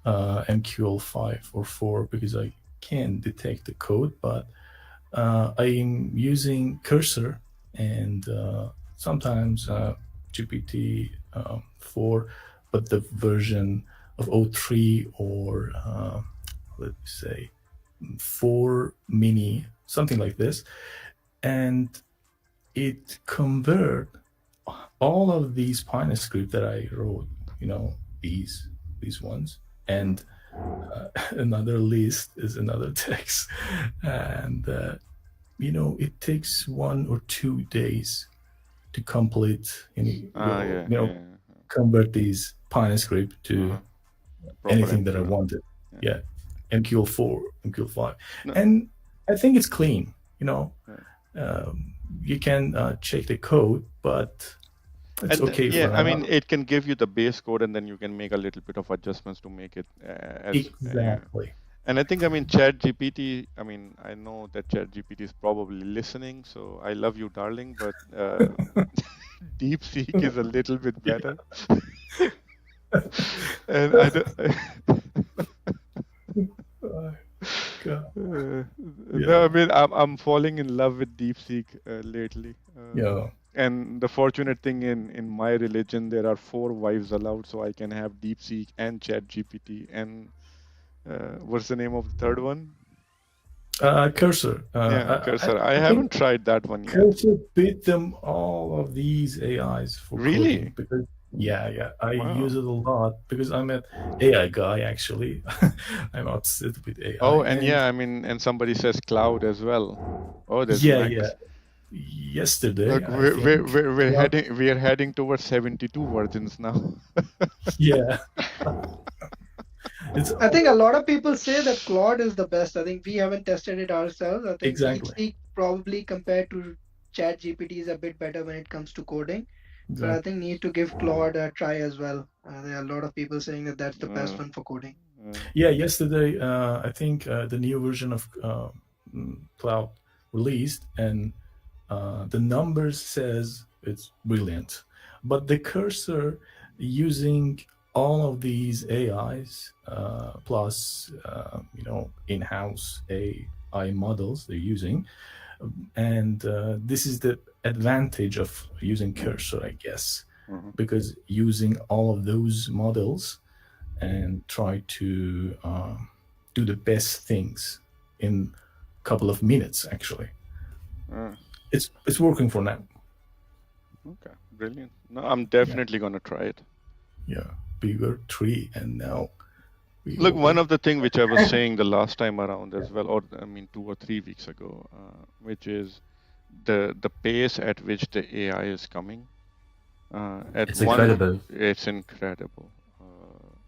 MQL 5 or 4, because I can detect the code, but I'm using Cursor and sometimes GPT 4, but the version of 03 or let me say 4 mini, something like this, and it convert all of these Pine script that I wrote, you know, these ones, and another list is another text, and you know, it takes 1 or 2 days to complete any, convert these Pine script to anything that I wanted. Yeah, MQL 4, MQL 5, and I think it's clean. You know, you can check the code, but it's okay. Yeah, I mean, it can give you the base code, and then you can make a little bit of adjustments to make it exactly. And I think, I mean, ChatGPT, I mean, I know that ChatGPT is probably listening, so I love you, darling, but DeepSeek is a little bit better. And I don't... No, I mean, I'm falling in love with DeepSeek lately. And the fortunate thing in my religion, there are 4 wives allowed, so I can have DeepSeek and ChatGPT and what's the name of the third one? Cursor. Cursor. I haven't tried that one yet. Cursor beat them all of these AIs for really? Coding, because I use it a lot because I'm an AI guy, actually. I'm obsessed with AI. Oh, and I mean, and somebody says cloud as well. Oh, there's Max. Yesterday, look, we're heading towards 72 versions now. Yeah. I think a lot of people say that Claude is the best. I think we haven't tested it ourselves. I think DeepSeek probably compared to ChatGPT is a bit better when it comes to coding. But I think need to give Claude a try as well. There are a lot of people saying that that's the best one for coding. Yeah, yesterday I think the new version of Cloud released, and the numbers says it's brilliant. But the Cursor, using all of these AIs plus you know, in-house AI models they're using, and this is the advantage of using Cursor, I guess, because using all of those models and try to do the best things in a couple of minutes. Actually, it's working for now. Okay, brilliant. No, I'm definitely gonna try it. Yeah, we were 3, and now we Look, will one be. of the thing which I was saying the last time around as well, or I mean 2 or 3 weeks ago, which is the pace at which the AI is coming. It's incredible. It's incredible.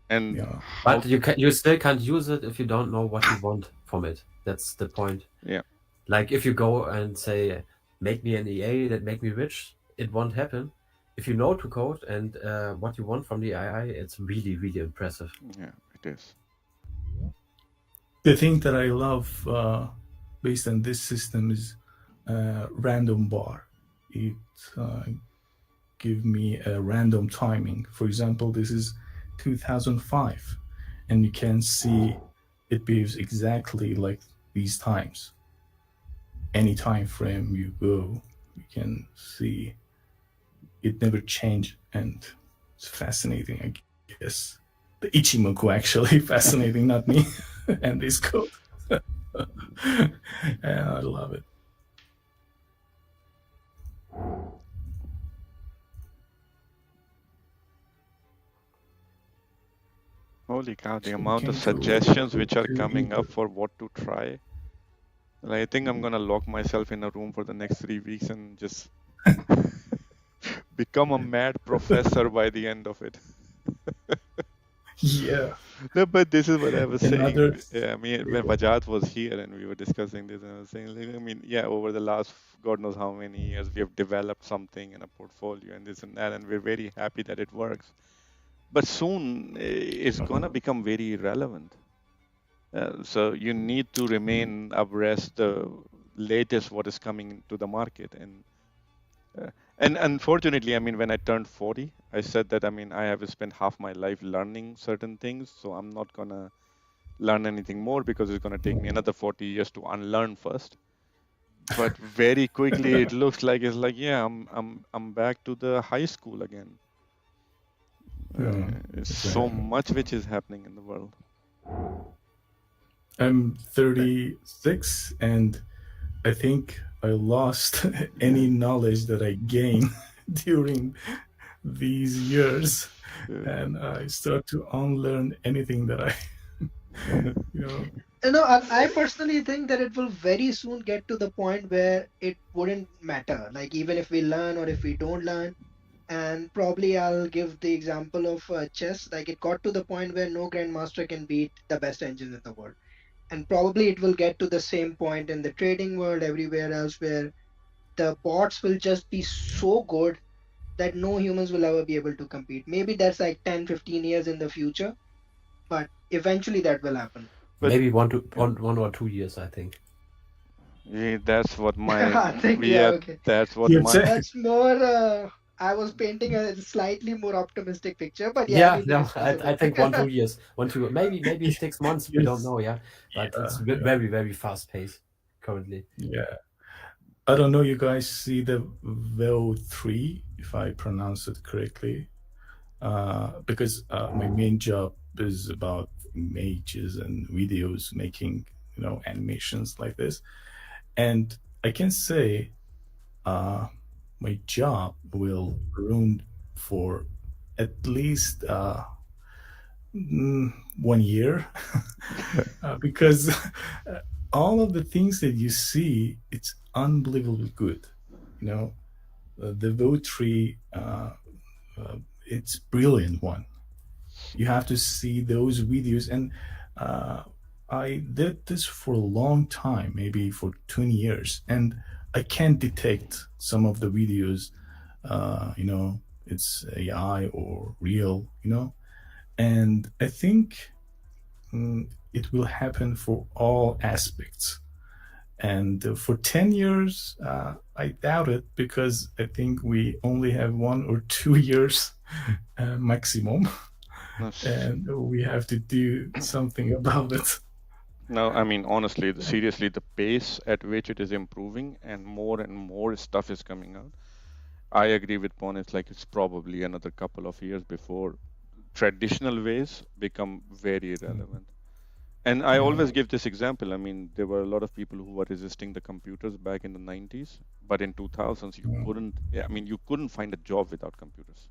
And Yeah. how But you still can't use it if you don't know what you want from it. That's the point. Yeah. Like if you go and say, make me an EA that make me rich, it won't happen. If you know to code and what you want from the AI, it's really, really impressive. Yeah, it is. The thing that I love based on this system is random bar. It give me a random timing. For example, this is 2005, and you can see it behaves exactly like these times. Any time frame you go, you can see it never changed, and it's fascinating, I guess. The Ichimoku actually fascinating, not me, and this code. And I love it. Holy cow, the So we amount of can go suggestions which are to coming Rever. up for what to try. Like, I think I'm gonna lock myself in a room for the next 3 weeks and just become a mad professor by the end of it. Yeah. No, but this is what I was Another- saying. Yeah, I mean, when Bajat was here and we were discussing this, and I was saying, like, I mean, yeah, over the last God knows how many years, we have developed something in a portfolio and this and that, and we're very happy that it works. But soon it's gonna become very irrelevant. So you need to remain abreast the latest what is coming to the market, and unfortunately, I mean, when I turned 40, I said that, I mean, I have spent half my life learning certain things, so I'm not gonna learn anything more because it's gonna take me another 40 years to unlearn first. But very quickly, it looks like it's like, yeah, I'm back to the high school again. Yeah, It's so much which is happening in the world. I'm 36, and I think I lost any knowledge that I gained during these years, and I start to unlearn anything that I, I personally think that it will very soon get to the point where it wouldn't matter, like even if we learn or if we don't learn. And probably I'll give the example of chess. Like it got to the point where no grandmaster can beat the best engine in the world. And probably it will get to the same point in the trading world, everywhere else, where the bots will just be so good that no humans will ever be able to compete. Maybe that's like 10, 15 years in the future, but eventually that will happen. But- Maybe one or 2 years, I think. Yeah, that's what my I think, okay. That's what You'd my say- That's more. I was painting a slightly more optimistic picture, but yeah, anything is possible. I think 1-2 years, maybe 6 months. We don't know, but it's very, very fast paced currently. Yeah, I don't know. You guys see the VO3, if I pronounce it correctly, because my main job is about images and videos, making animations like this, and I can say my job will run for at least 1 year because all of the things that you see, it's unbelievably good. The VO3, it's brilliant one. You have to see those videos, and I did this for a long time, maybe for 20 years, and I can detect some of the videos, it's AI or real, and I think it will happen for all aspects. And for 10 years, I doubt it, because I think we only have 1 or 2 years maximum, and we have to do something about it. No, I mean, honestly, seriously, the pace at which it is improving and more stuff is coming out. I agree with Pon. It's like it's probably another couple of years before traditional ways become very irrelevant. And I Yeah. always give this example. I mean, there were a lot of people who were resisting the computers back in the 90s, but in 2000s, you Mm. couldn't, yeah, I mean, you couldn't find a job without computers.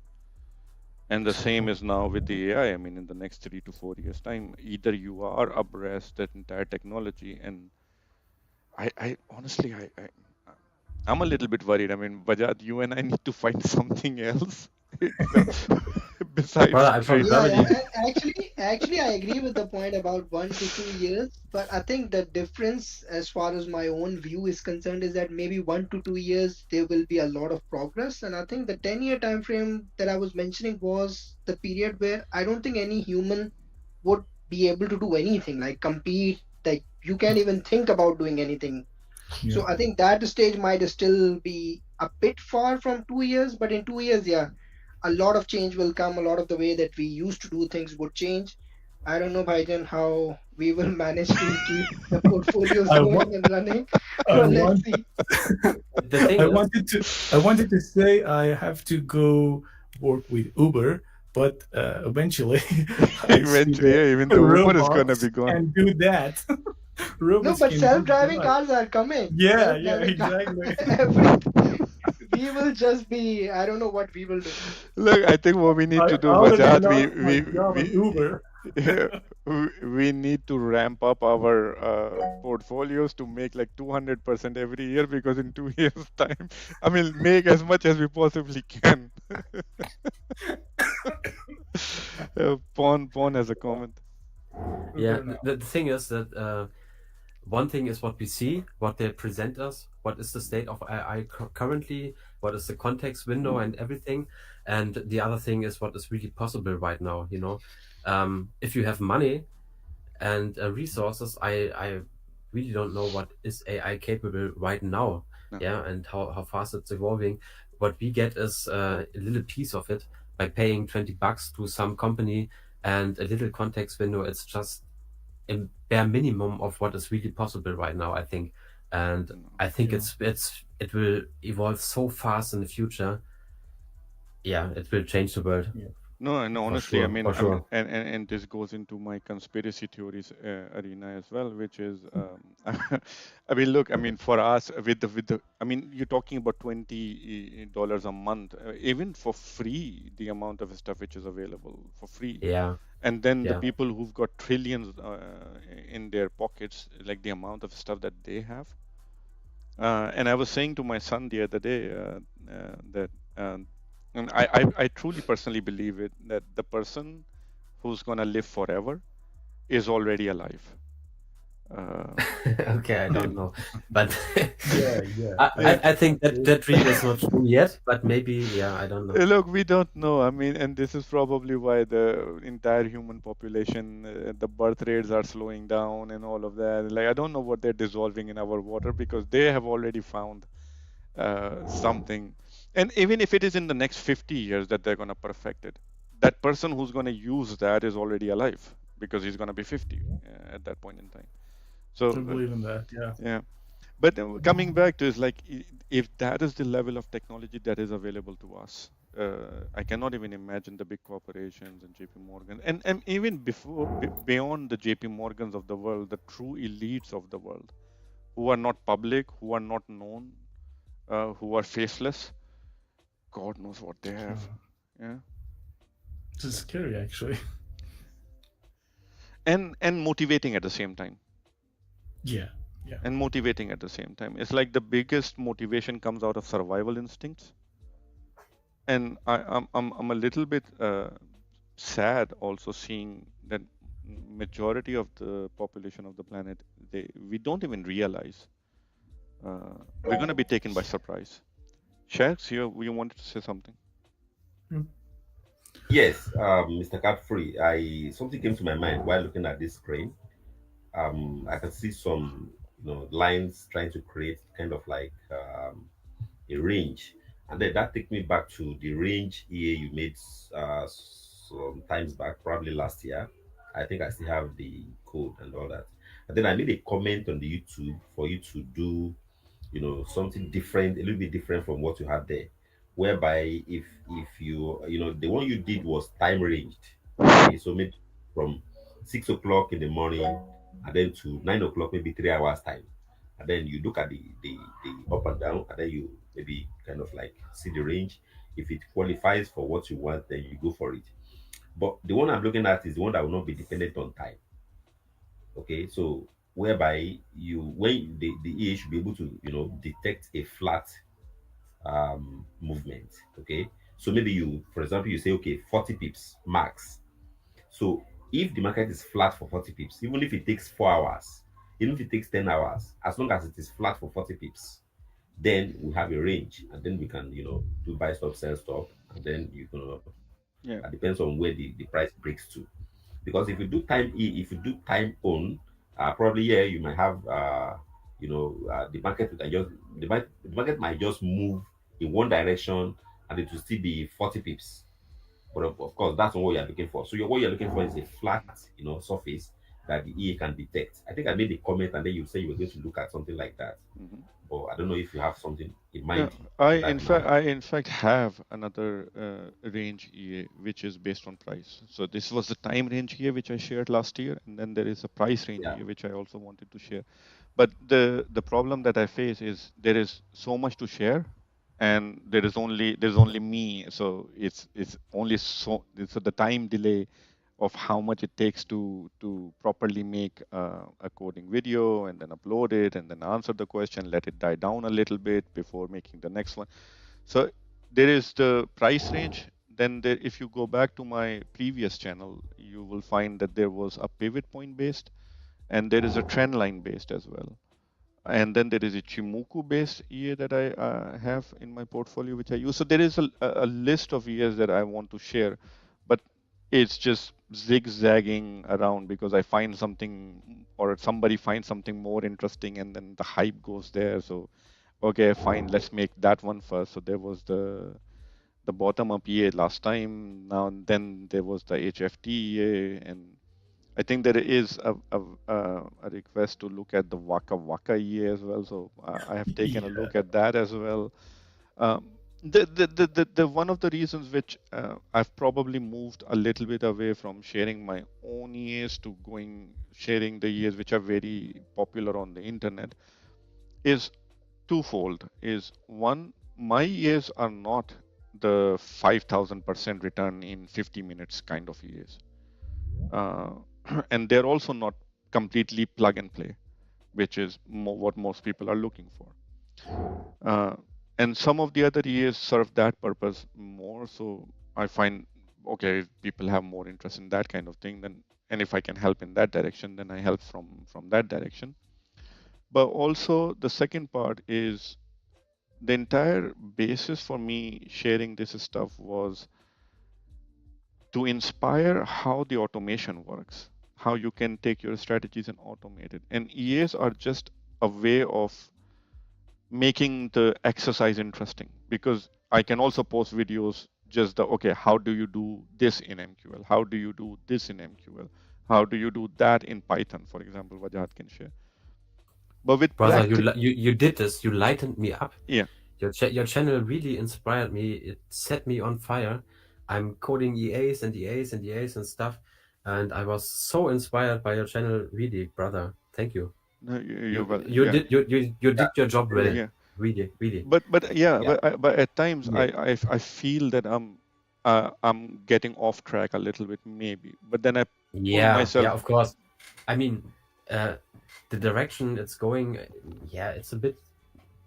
And the same Exactly. is now with the AI. I mean, in the next 3 to 4 years' time, either you are abreast that entire technology, and I honestly, I'm a little bit worried. I mean, Bajad, you and I need to find something else Brother, besides I'm from trade. Yeah, yeah. Germany. Actually, I agree with the point about 1 to 2 years. But I think the difference, as far as my own view is concerned, is that maybe 1 to 2 years there will be a lot of progress. And I think the 10-year time frame that I was mentioning was the period where I don't think any human would be able to do anything, like compete. Like you can't even think about doing anything. Yeah. So I think that stage might still be a bit far from 2 years, but in 2 years, yeah, a lot of change will come. A lot of the way that we used to do things would change. I don't know, Bhaijan, how we will manage to keep the portfolios I want. going and running, I but let's want. see. The thing I is, wanted to. I wanted to say I have to go work with Uber, but eventually I see Eventually, that yeah, even the Uber is gonna robots be gone. can do that. No, Robots but can do self-driving that. cars are coming. Yeah. Yeah. Self-driving cars, Exactly. everything. We will just be, I don't know what we will do. Look, I think what we need I to do, already Bajad, lost my job on Uber. yeah, we need to ramp up our portfolios to make like 200% every year because in 2 years' time, I mean, make as much as we possibly can. Pawn has a comment. yeah, Uber now. the thing is that one thing is what we see, what they present us, what is the state of AI currently, what is the context window and everything, and the other thing is what is really possible right now. If you have money and resources, I really don't know what is AI capable right now. No. Yeah, and how fast it's evolving. What we get is a little piece of it by paying $20 to some company and a little context window. It's just a bare minimum of what is really possible right now, I think. And I think Yeah. it will evolve so fast in the future. Yeah, it will change the world. Yeah. No, and For honestly, sure, for sure. and this goes into my conspiracy theories arena as well, which is, I mean, look, I mean, for us I mean, you're talking about $20 a month, even for free, the amount of stuff which is available for free, Yeah, and then the yeah. people who've got trillions in their pockets, like the amount of stuff that they have. And I was saying to my son the other day that, and I truly personally believe it, that the person who's gonna live forever is already alive. Okay, I don't know, but Yeah. Yeah. I think that dream is not true yet. But maybe, yeah, I don't know. Look, we don't know. I mean, and this is probably why the entire human population, the birth rates are slowing down and all of that. Like, I don't know what they're dissolving in our water because they have already found something. And even if it is in the next 50 years that they're going to perfect it, that person who's going to use that is already alive because he's going to be 50 at that point in time. So, I believe in that. Yeah. yeah. But coming back to is like, if that is the level of technology that is available to us, I cannot even imagine the big corporations and JP Morgan, and even beyond the JP Morgans of the world, the true elites of the world, who are not public, who are not known, who are faceless. God knows what they have. Yeah. It's scary, actually. And motivating at the same time. Yeah. Yeah. And motivating at the same time. It's like the biggest motivation comes out of survival instincts. And I'm a little bit sad also seeing that majority of the population of the planet, we don't even realize we're going to be taken by surprise. Shax, you wanted to say something? Yes, Mr. Capfree, I something came to my mind while looking at this screen. I can see some, lines trying to create kind of like a range, and then that takes me back to the range EA you made some times back, probably last year. I think I still have the code and all that. And then I made a comment on the YouTube for you to do, something different, a little bit different from what you had there, whereby if the one you did was time ranged. Okay, so maybe from 6 o'clock in the morning and then to 9 o'clock, maybe 3 hours time. And then you look at the up and down, and then you maybe kind of like see the range. If it qualifies for what you want, then you go for it. But the one I'm looking at is the one that will not be dependent on time. Okay, so whereby you when the EA should be able to detect a flat movement. Okay, so maybe you, for example, you say okay 40 pips max. So if the market is flat for 40 pips, even if it takes 4 hours, even if it takes 10 hours, as long as it is flat for 40 pips, then we have a range, and then we can do buy stop, sell stop, and then Yeah. that depends on where the price breaks to. Because if you do time on, probably yeah, you might have the market can just the market might just move in one direction, and it will still be 40 pips. But of course, that's not what you're looking for. So what you're looking for is a flat, surface that the EA can detect. I think I made a comment, and then you say you were going to look at something like that. Mhm. But I don't know if you have something in Yeah, mind I on in that fact now. I in fact have another range EA which is based on price. So this was the time range EA which I shared last year, and then there is a price range Yeah, EA which I also wanted to share. But the problem that I face is there is so much to share, and there's only me, so it's only so the time delay of how much it takes to properly make a coding video and then upload it and then answer the question, let it die down a little bit before making the next one. So there is the price range. Then there, if you go back to my previous channel, you will find that there was a pivot point based, and there is a trend line based as well. And then there is a Chimoku based EA that I have in my portfolio, which I use. So there is a list of EAs that I want to share, but it's just zigzagging around because I find something or somebody finds something more interesting, and then the hype goes there. So, okay, fine, let's make that one first. So there was the bottom up EA last time. Now and then there was the HFT EA, and I think there is a request to look at the Waka Waka EA as well. So I have taken a Yeah. look at that as well. Um, the one of the reasons which I've probably moved a little bit away from sharing my own EAs to sharing the EAs which are very popular on the internet is twofold. Is one, my EAs are not the 5,000% return in 50 minutes kind of EAs. Uh, and they're also not completely plug and play, which is what most people are looking for. And some of the other EAs serve that purpose more. So I find, okay, if people have more interest in that kind of thing, then and if I can help in that direction, then I help from that direction. But also the second part is the entire basis for me sharing this stuff was to inspire how the automation works, how you can take your strategies and automate it. And EAs are just a way of making the exercise interesting, because I can also post videos just okay, how do you do this in MQL? How do you do this in MQL? How do you do that in Python, for example, Vajat can share. But with Brother, you did this. You lightened me up. Yeah. Your channel really inspired me. It set me on fire. I'm coding EAs and EAs and EAs and stuff, and I was so inspired by your channel. Really, brother, thank you. No, You yeah. did your job well. Yeah. Really. But yeah, yeah. but at times Yeah. I feel that I'm getting off track a little bit maybe, but then I pull myself. Yeah, of course. I mean, the direction it's going, yeah, it's a bit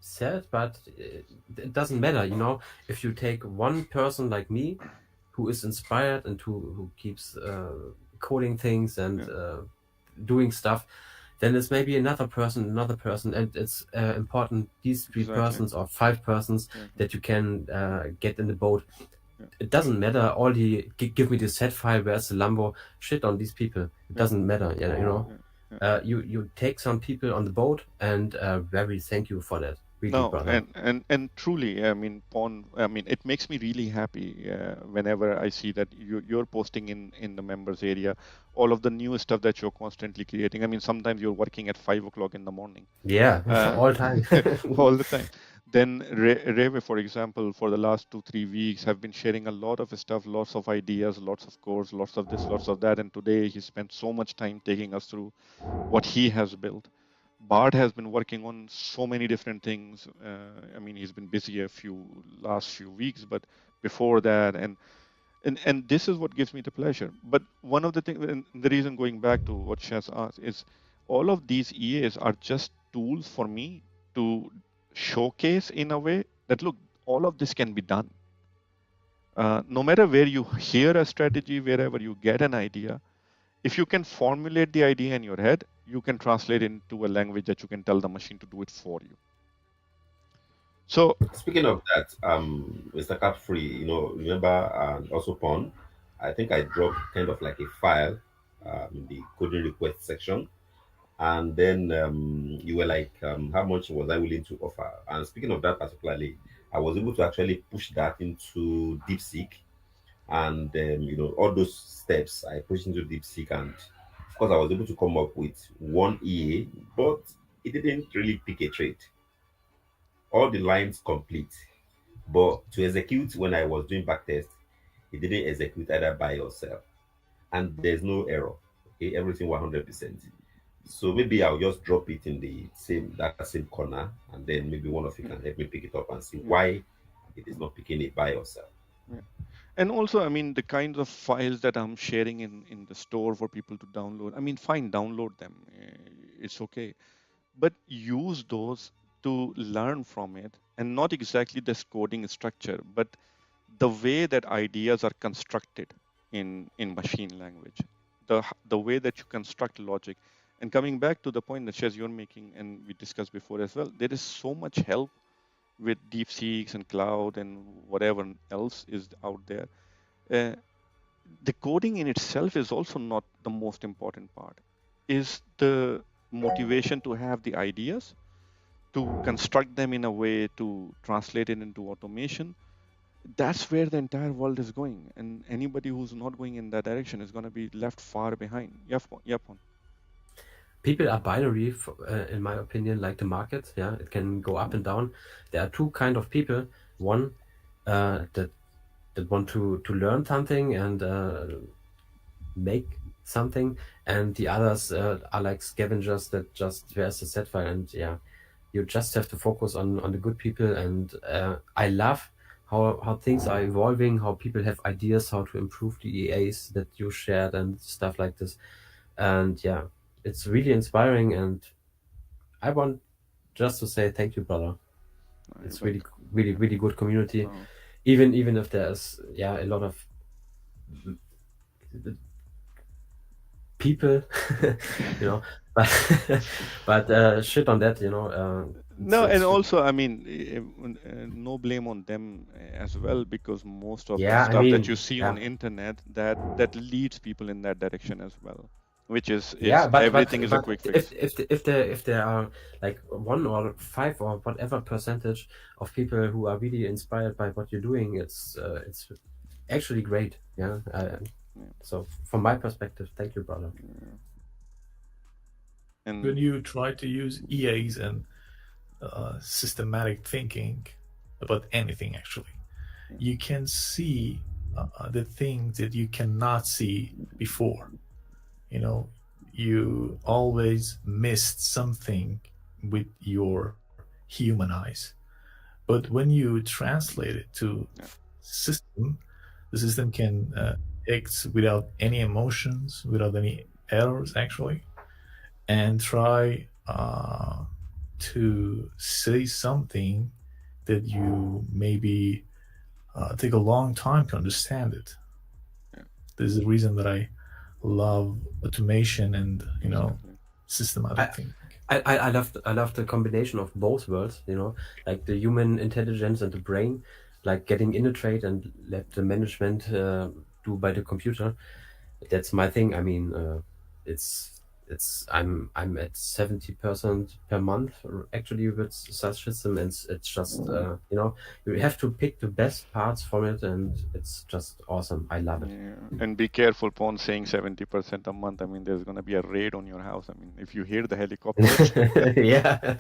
sad, but it doesn't matter, you know. If you take one person like me, who is inspired and who keeps coding things and doing stuff, then it's maybe another person, and it's important these three Exactly. persons or 5 persons Exactly. that you can get in the boat. Yeah. It doesn't matter all the give me the set file, where's the Lambo, shit on these people. It doesn't matter, you know. You take some people on the boat, and very thank you for that. Really, No, brother. and truly, I mean, it makes me really happy whenever I see that you're posting in the members area all of the new stuff that you're constantly creating. I mean, sometimes you're working at 5 o'clock in the morning. Yeah, all time. All the time. Then Rever, for example, for the last 2-3 weeks, have been sharing a lot of stuff, lots of ideas, lots of course, lots of this, lots of that. And today he spent so much time taking us through what he has built. Bart has been working on so many different things. I mean, he's been busy last few weeks, but before that, and this is what gives me the pleasure. But one of the things, and the reason going back to what Shaz asked is, all of these EAs are just tools for me to showcase in a way that look, all of this can be done. No matter where you hear a strategy, wherever you get an idea, if you can formulate the idea in your head, you can translate it into a language that you can tell the machine to do it for you. So Speaking of that, Mr. CapFree, remember also Pond, I think I dropped kind of like a file in the coding request section, and then you were like, how much was I willing to offer? And speaking of that particularly, I was able to actually push that into DeepSeek, and all those steps I pushed into DeepSeek, and of course I was able to come up with one EA, but it didn't really pick a trade. All the lines complete, but to execute when I was doing backtest, it didn't execute either buy or sell, and there's no error. Okay, everything 100%. So maybe I'll just drop it in that same corner, and then maybe one of you can help me pick it up and see why it is not picking a buy or sell. Yeah. And also, I mean, the kinds of files that I'm sharing in the store for people to download, I mean, fine, download them. It's okay. But use those to learn from it, and not exactly this coding structure, but the way that ideas are constructed in machine language, the way that you construct logic. And coming back to the point that Shez, you're making, and we discussed before as well, there is so much help with DeepSeeks and cloud and whatever else is out there. The coding in itself is also not the most important part. Is the motivation to have the ideas, to construct them in a way to translate it into automation. That's where the entire world is going, and anybody who's not going in that direction is going to be left far behind. Yapon. People are binary, in my opinion, like the market. Yeah, it can go up and down. There are two kind of people. One that want to learn something and make something, and the others are like scavengers that just where's the set file, and yeah, you just have to focus on the good people. And I love how things are evolving, how people have ideas how to improve the EAs that you shared and stuff like this. And yeah, it's really inspiring, and I want just to say thank you, brother. It's really, really, really good community. Even if there's a lot of people, but shit on that, No, and also, I mean, no blame on them as well, because most of the stuff that you see on internet that leads people in that direction as well, which is everything is a quick fix. If there are like 1 or 5 or whatever percentage of people who are really inspired by what you're doing, it's actually great. Yeah. So from my perspective, thank you, brother. And when you try to use EAs and systematic thinking about anything, actually, you can see the things that you cannot see before. You always missed something with your human eyes, but when you translate it to system, the system can act without any emotions, without any errors, actually, and try to say something that you maybe take a long time to understand it. This is the reason that I love automation and systematic thinking. I love the combination of both worlds, like the human intelligence and the brain, like getting in a trade and let the management do by the computer. That's my thing. I mean, I'm at 70% per month actually with such system, and it's just you have to pick the best parts from it, and it's just awesome. I love it. Yeah. And be careful, Pon, saying 70% a month. I mean, there's gonna be a raid on your house. I mean, if you hear the helicopters. Yeah.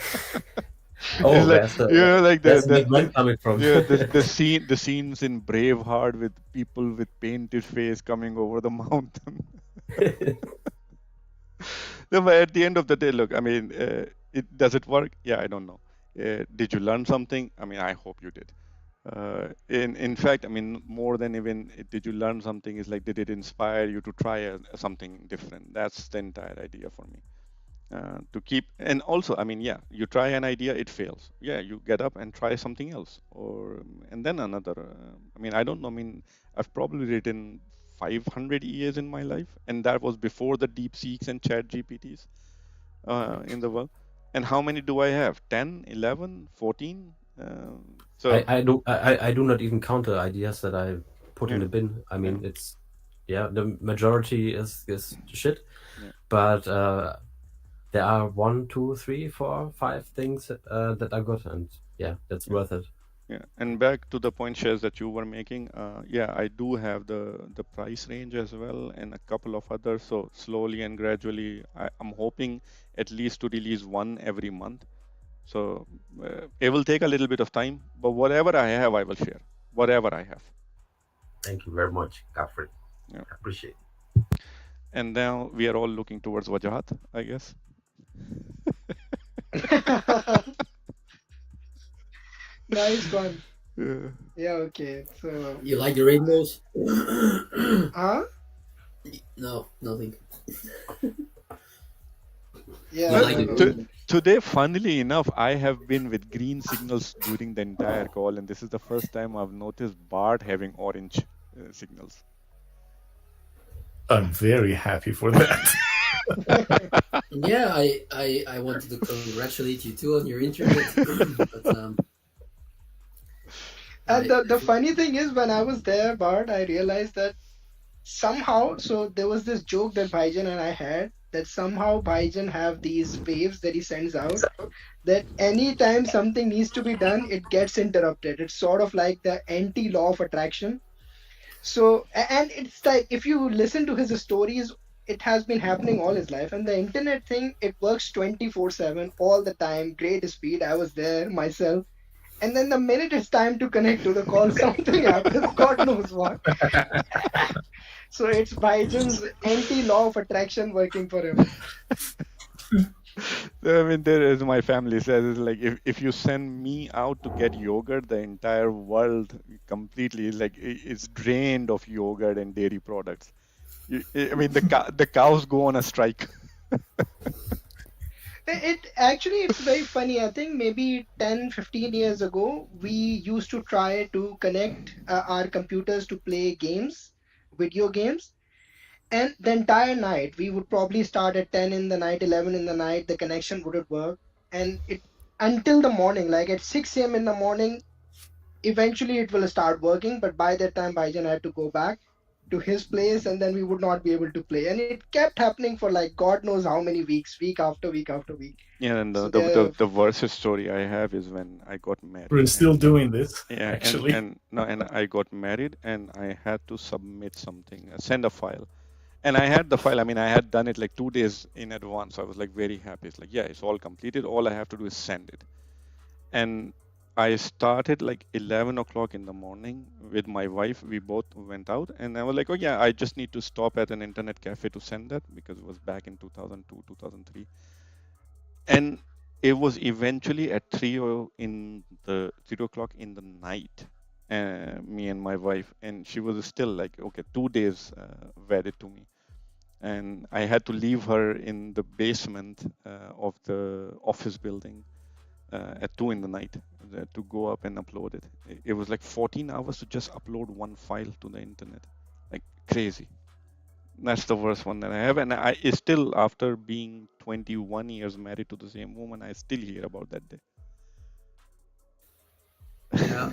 Oh, It's like, where's the you know, like where's the big man coming from? yeah, the scenes in Braveheart with people with painted face coming over the mountain. No, but at the end of the day, look, I mean, does it work? Yeah, I don't know. Did you learn something? I mean, I hope you did. In fact, I mean, more than even did you learn something, is like, did it inspire you to try something different? That's the entire idea for me. To keep, and also, I mean, yeah, you try an idea, it fails. Yeah, you get up and try something else, or and then another. I mean, I don't know. I mean, I've probably written 500 EAs in my life, and that was before the DeepSeeks and Chat GPTs in the world. And how many do I have? 10, 11, 14? So I do not even count the ideas that I put in yeah, the bin. I mean, yeah, it's the majority is shit, yeah. but there are 1, 2, 3, 4, 5 things that are good, and yeah, that's Yeah. worth it. Yeah, and back to the point, Shares, that you were making. Yeah, I do have the price range as well, and a couple of others. So slowly and gradually, I'm hoping at least to release one every month. So it will take a little bit of time, but whatever I have, I will share. Whatever I have. Thank you very much, Caffrey. Yeah. I appreciate it. And now we are all looking towards Wajahat, I guess. Nice one. Yeah. Yeah, okay. So, You like the rainbows? huh? No, nothing. Yeah, You like no, the no. rainbows? Today, funnily enough, I have been with green signals during the entire call, and this is the first time I've noticed Bart having orange signals. I'm very happy for that. Yeah, I wanted to congratulate you too on your internet. But And the funny thing is, when I was there, Bart, I realized that somehow, so there was this joke that Bhaijan and I had, that somehow Bhaijan have these waves that he sends out, that anytime something needs to be done, it gets interrupted. It's sort of like the anti-law of attraction. So, and it's like, if you listen to his stories, it has been happening all his life. And the internet thing, it works 24/7 all the time, great speed. I was there myself. And then the minute it's time to connect to the call, something happens, God knows what. So it's Baijan's anti-law of attraction working for him. I mean, there is, my family says, it's like, if you send me out to get yogurt, the entire world completely is drained of yogurt and dairy products. I mean, the cows go on a strike. It's very funny. I think maybe 10, 15 years ago, we used to try to connect our computers to play games, video games. And the entire night, we would probably start at 10 in the night, 11 in the night, the connection wouldn't work. And it until the morning, like at 6 a.m. in the morning, eventually it will start working. But by that time, Baijan had to go back to his place, and then we would not be able to play. And it kept happening for like God knows how many weeks, week after week after week. Yeah, and So the worst story I have is when I got married. We're still doing this, Yeah, actually. and I got married, and I had to submit something, send a file. And I had the file. I mean, I had done it like 2 days in advance. I was like very happy. It's like, yeah, it's all completed. All I have to do is send it. And I started like 11 o'clock in the morning with my wife. We both went out, and I was like, oh yeah, I just need to stop at an internet cafe to send that, because it was back in 2002, 2003. And it was eventually at 3 o'clock in the night, me and my wife, and she was still like, okay, 2 days wedded to me. And I had to leave her in the basement of the office building at 2 in the night to go up and upload it. It was like 14 hours to just upload one file to the internet. Like crazy. That's the worst one that I have. And I still, after being 21 years married to the same woman, I still hear about that day. yeah,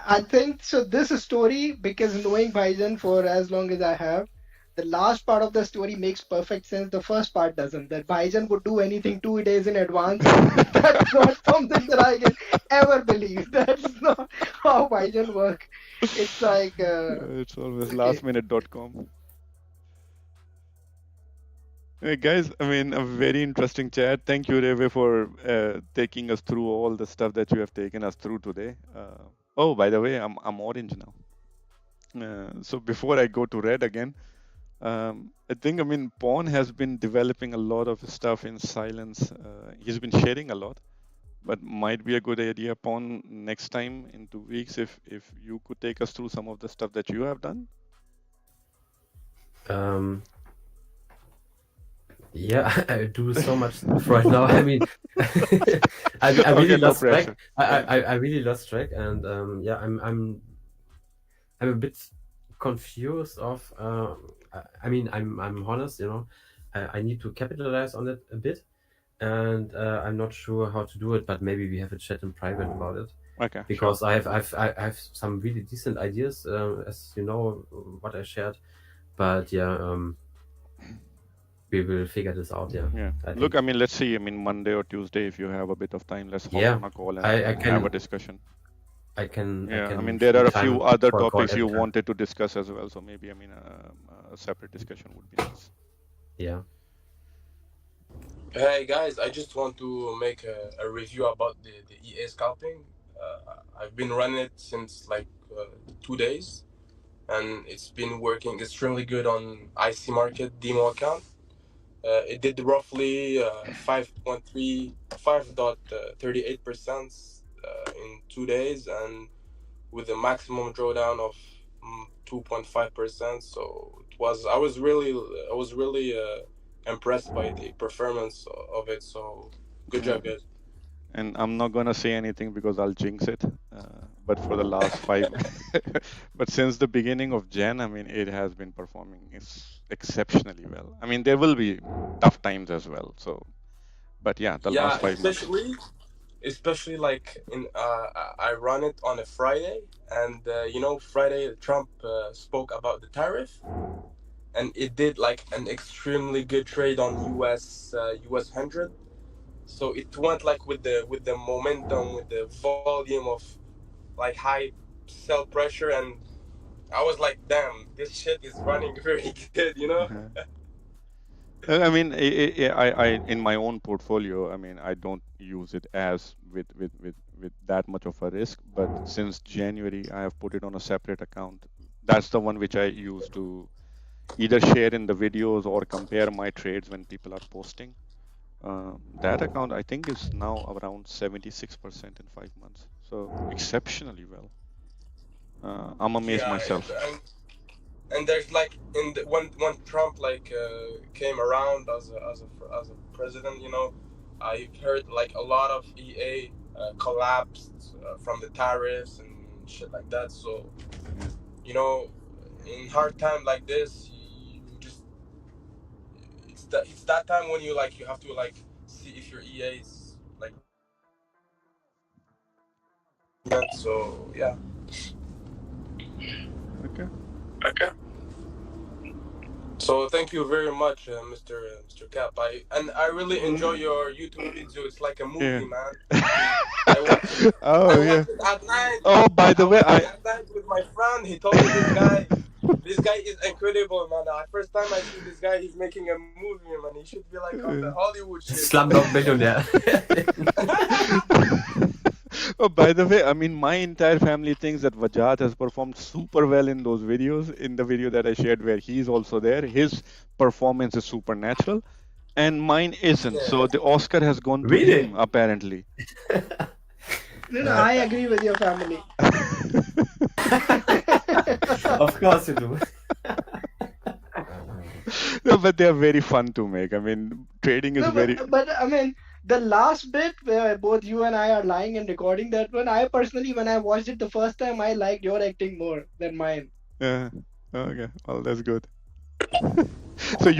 I think so. This story, because knowing Baijan for as long as I have, the last part of the story makes perfect sense. The first part doesn't. That Baijan would do anything 2 days in advance. That's not something that I can ever believe. That's not how Baijan work. It's like It's always okay. lastminute.com. Hey guys, I mean, a very interesting chat. Thank you, Reve, for taking us through all the stuff that you have taken us through today. Oh, by the way, I'm orange now. So before I go to red again, I think, I mean, Pawn has been developing a lot of stuff in silence. He's been sharing a lot, but might be a good idea, Pawn, next time in 2 weeks, if you could take us through some of the stuff that you have done. Yeah, I do so much stuff right now. I mean, I really Okay, no lost track. pressure. I really lost track, and yeah, I'm a bit confused of. I mean, I'm honest, you know. I need to capitalize on it a bit, and I'm not sure how to do it. But maybe we have a chat in private about it. Okay, Because sure. I have some really decent ideas, as you know what I shared. But yeah, we will figure this out. Yeah. Yeah. I Look, think. I mean, let's see. I mean, Monday or Tuesday, if you have a bit of time, let's hop Yeah, on a call and I have can a discussion. I can Yeah, I mean, free there are a time few other for a call topics you anytime. wanted to discuss as well. So maybe, I mean, a separate discussion would be nice. Yeah. Hey guys, I just want to make a review about the EA scalping. I've been running it since like 2 days, and it's been working extremely good on IC Market demo account. It did roughly 5.38% in 2 days, and with a maximum drawdown of 2.5%. So I was really impressed by the performance of it. So good Yeah. job, guys. And I'm not gonna say anything because I'll jinx it. But for the last 5, but since the beginning of Jan, I mean, it has been performing exceptionally well. I mean, there will be tough times as well. So, but yeah, the Yeah, last 5 months. especially like in I run it on a Friday, and Friday Trump spoke about the tariff, and it did like an extremely good trade on US 100. So it went like with the momentum, with the volume of like high sell pressure, and I was like, damn, this shit is running very good. I mean, in my own portfolio, I mean, I don't use it as with that much of a risk. But since January, I have put it on a separate account. That's the one which I use to either share in the videos or compare my trades when people are posting. That account, I think, is now around 76% in 5 months. So exceptionally well. I'm amazed Yeah, myself. and there's like when Trump like came around as a president, I've heard like a lot of EA collapsed from the tariffs and shit like that. So Yeah. in hard time like this, you just it's that time when you have to like see if your EA is like. So yeah. Okay. So thank you very much, Mr. Cap. I really enjoy your YouTube video. It's like a movie, Yeah. man. I watch it. Oh I yeah. watch it at night. Oh, by the I way, watch it at night with my friend. He told me this guy is incredible, man. The first time I see this guy, he's making a movie, man. He should be like on the Hollywood shit. Slumdog Millionaire. Oh, by the way, I mean, my entire family thinks that Vajat has performed super well in those videos. In the video that I shared, where he's also there, his performance is supernatural, and mine isn't. Yeah. So the Oscar has gone to Really? him, apparently. No, I agree with your family. Of course you do. No, but they are very fun to make. I mean, trading is No, very. but I mean, the last bit where both you and I are lying and recording that one, I personally, when I watched it the first time, I liked your acting more than mine. Yeah. Okay. Well, that's good. So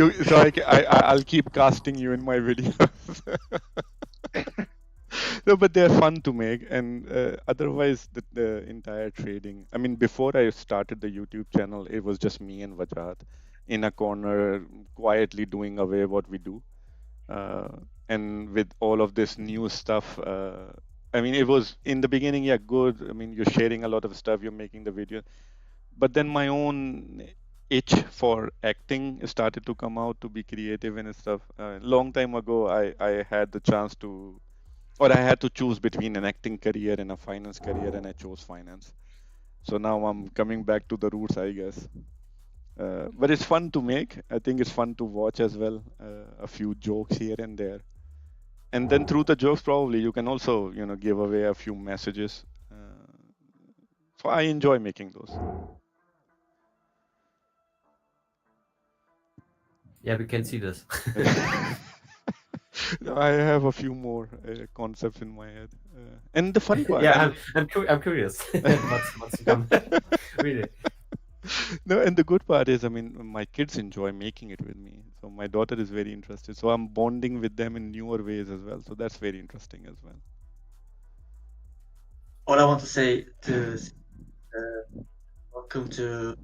I'll keep casting you in my videos. No, but they're fun to make, and otherwise the entire trading. I mean, before I started the YouTube channel, it was just me and Vajrat in a corner, quietly doing away what we do. And with all of this new stuff, I mean, it was in the beginning, yeah, good. I mean, you're sharing a lot of stuff, you're making the video, but then my own itch for acting started to come out, to be creative and stuff. Long time ago, I had the chance to, or I had to choose between an acting career and a finance career, and I chose finance. So now I'm coming back to the roots, I guess. But it's fun to make. I think it's fun to watch as well. A few jokes here and there, and then through the jokes, probably you can also, give away a few messages. So I enjoy making those. Yeah, we can see this. I have a few more concepts in my head, and the funny part. Yeah, I'm curious. what's to come? Really. No, and the good part is, my kids enjoy making it with me. So my daughter is very interested. So I'm bonding with them in newer ways as well. So that's very interesting as well. All I want to say to welcome to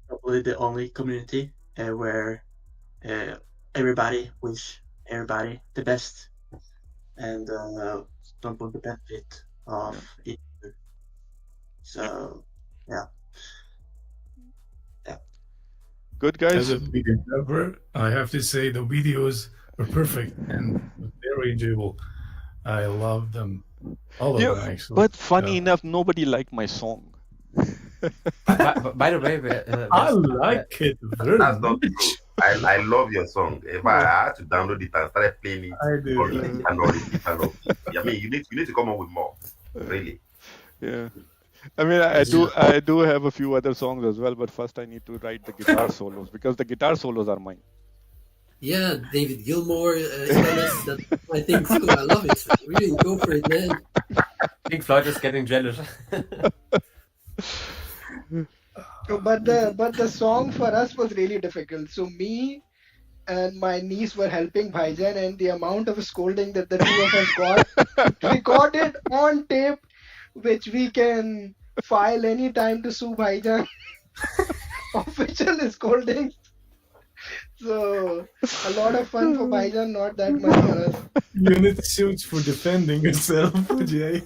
probably the only community where everybody wish everybody the best and don't want the benefit of each other. So yeah. Good, guys. As a videographer, I have to say the videos are perfect and very enjoyable. I love them. All of them, actually. But funny enough, nobody liked my song. By the way, I like it very That's much. not true. I love your song. If I had to download it and started playing it, I do. I mean, you need to come up with more. Really. Yeah. I do have a few other songs as well, but first I need to write the guitar solos, because the guitar solos are mine. Yeah, David Gilmour, that's my thing too. I love it. Really, go for it, man. Pink Floyd is getting jealous. But the song for us was really difficult. So me and my niece were helping Bhaijan, and the amount of scolding that the two of us got recorded on tape, which we can file anytime to sue Bhaijan. Official scolding. So a lot of fun for Bhaijan, not that much for us. You need suits for defending yourself, Jay.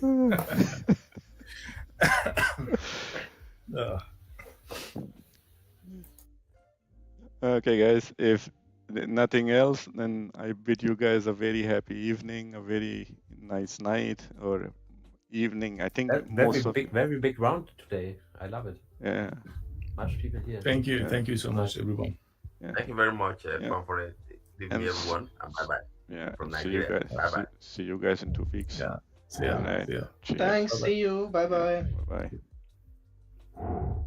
Okay, guys. If nothing else, then I bid you guys a very happy evening, a very nice night or evening. I think very big round today. I love it. Yeah. Much people here. Thank you so much, everyone. Yeah. Thank you very much, for it. Give me everyone. And bye-bye. Yeah. From See you Nigeria. guys. Bye-bye. See you guys in 2 weeks. Yeah. See ya. All right. See ya. Cheers. Thanks. Bye-bye. See you. Bye bye. Bye-bye.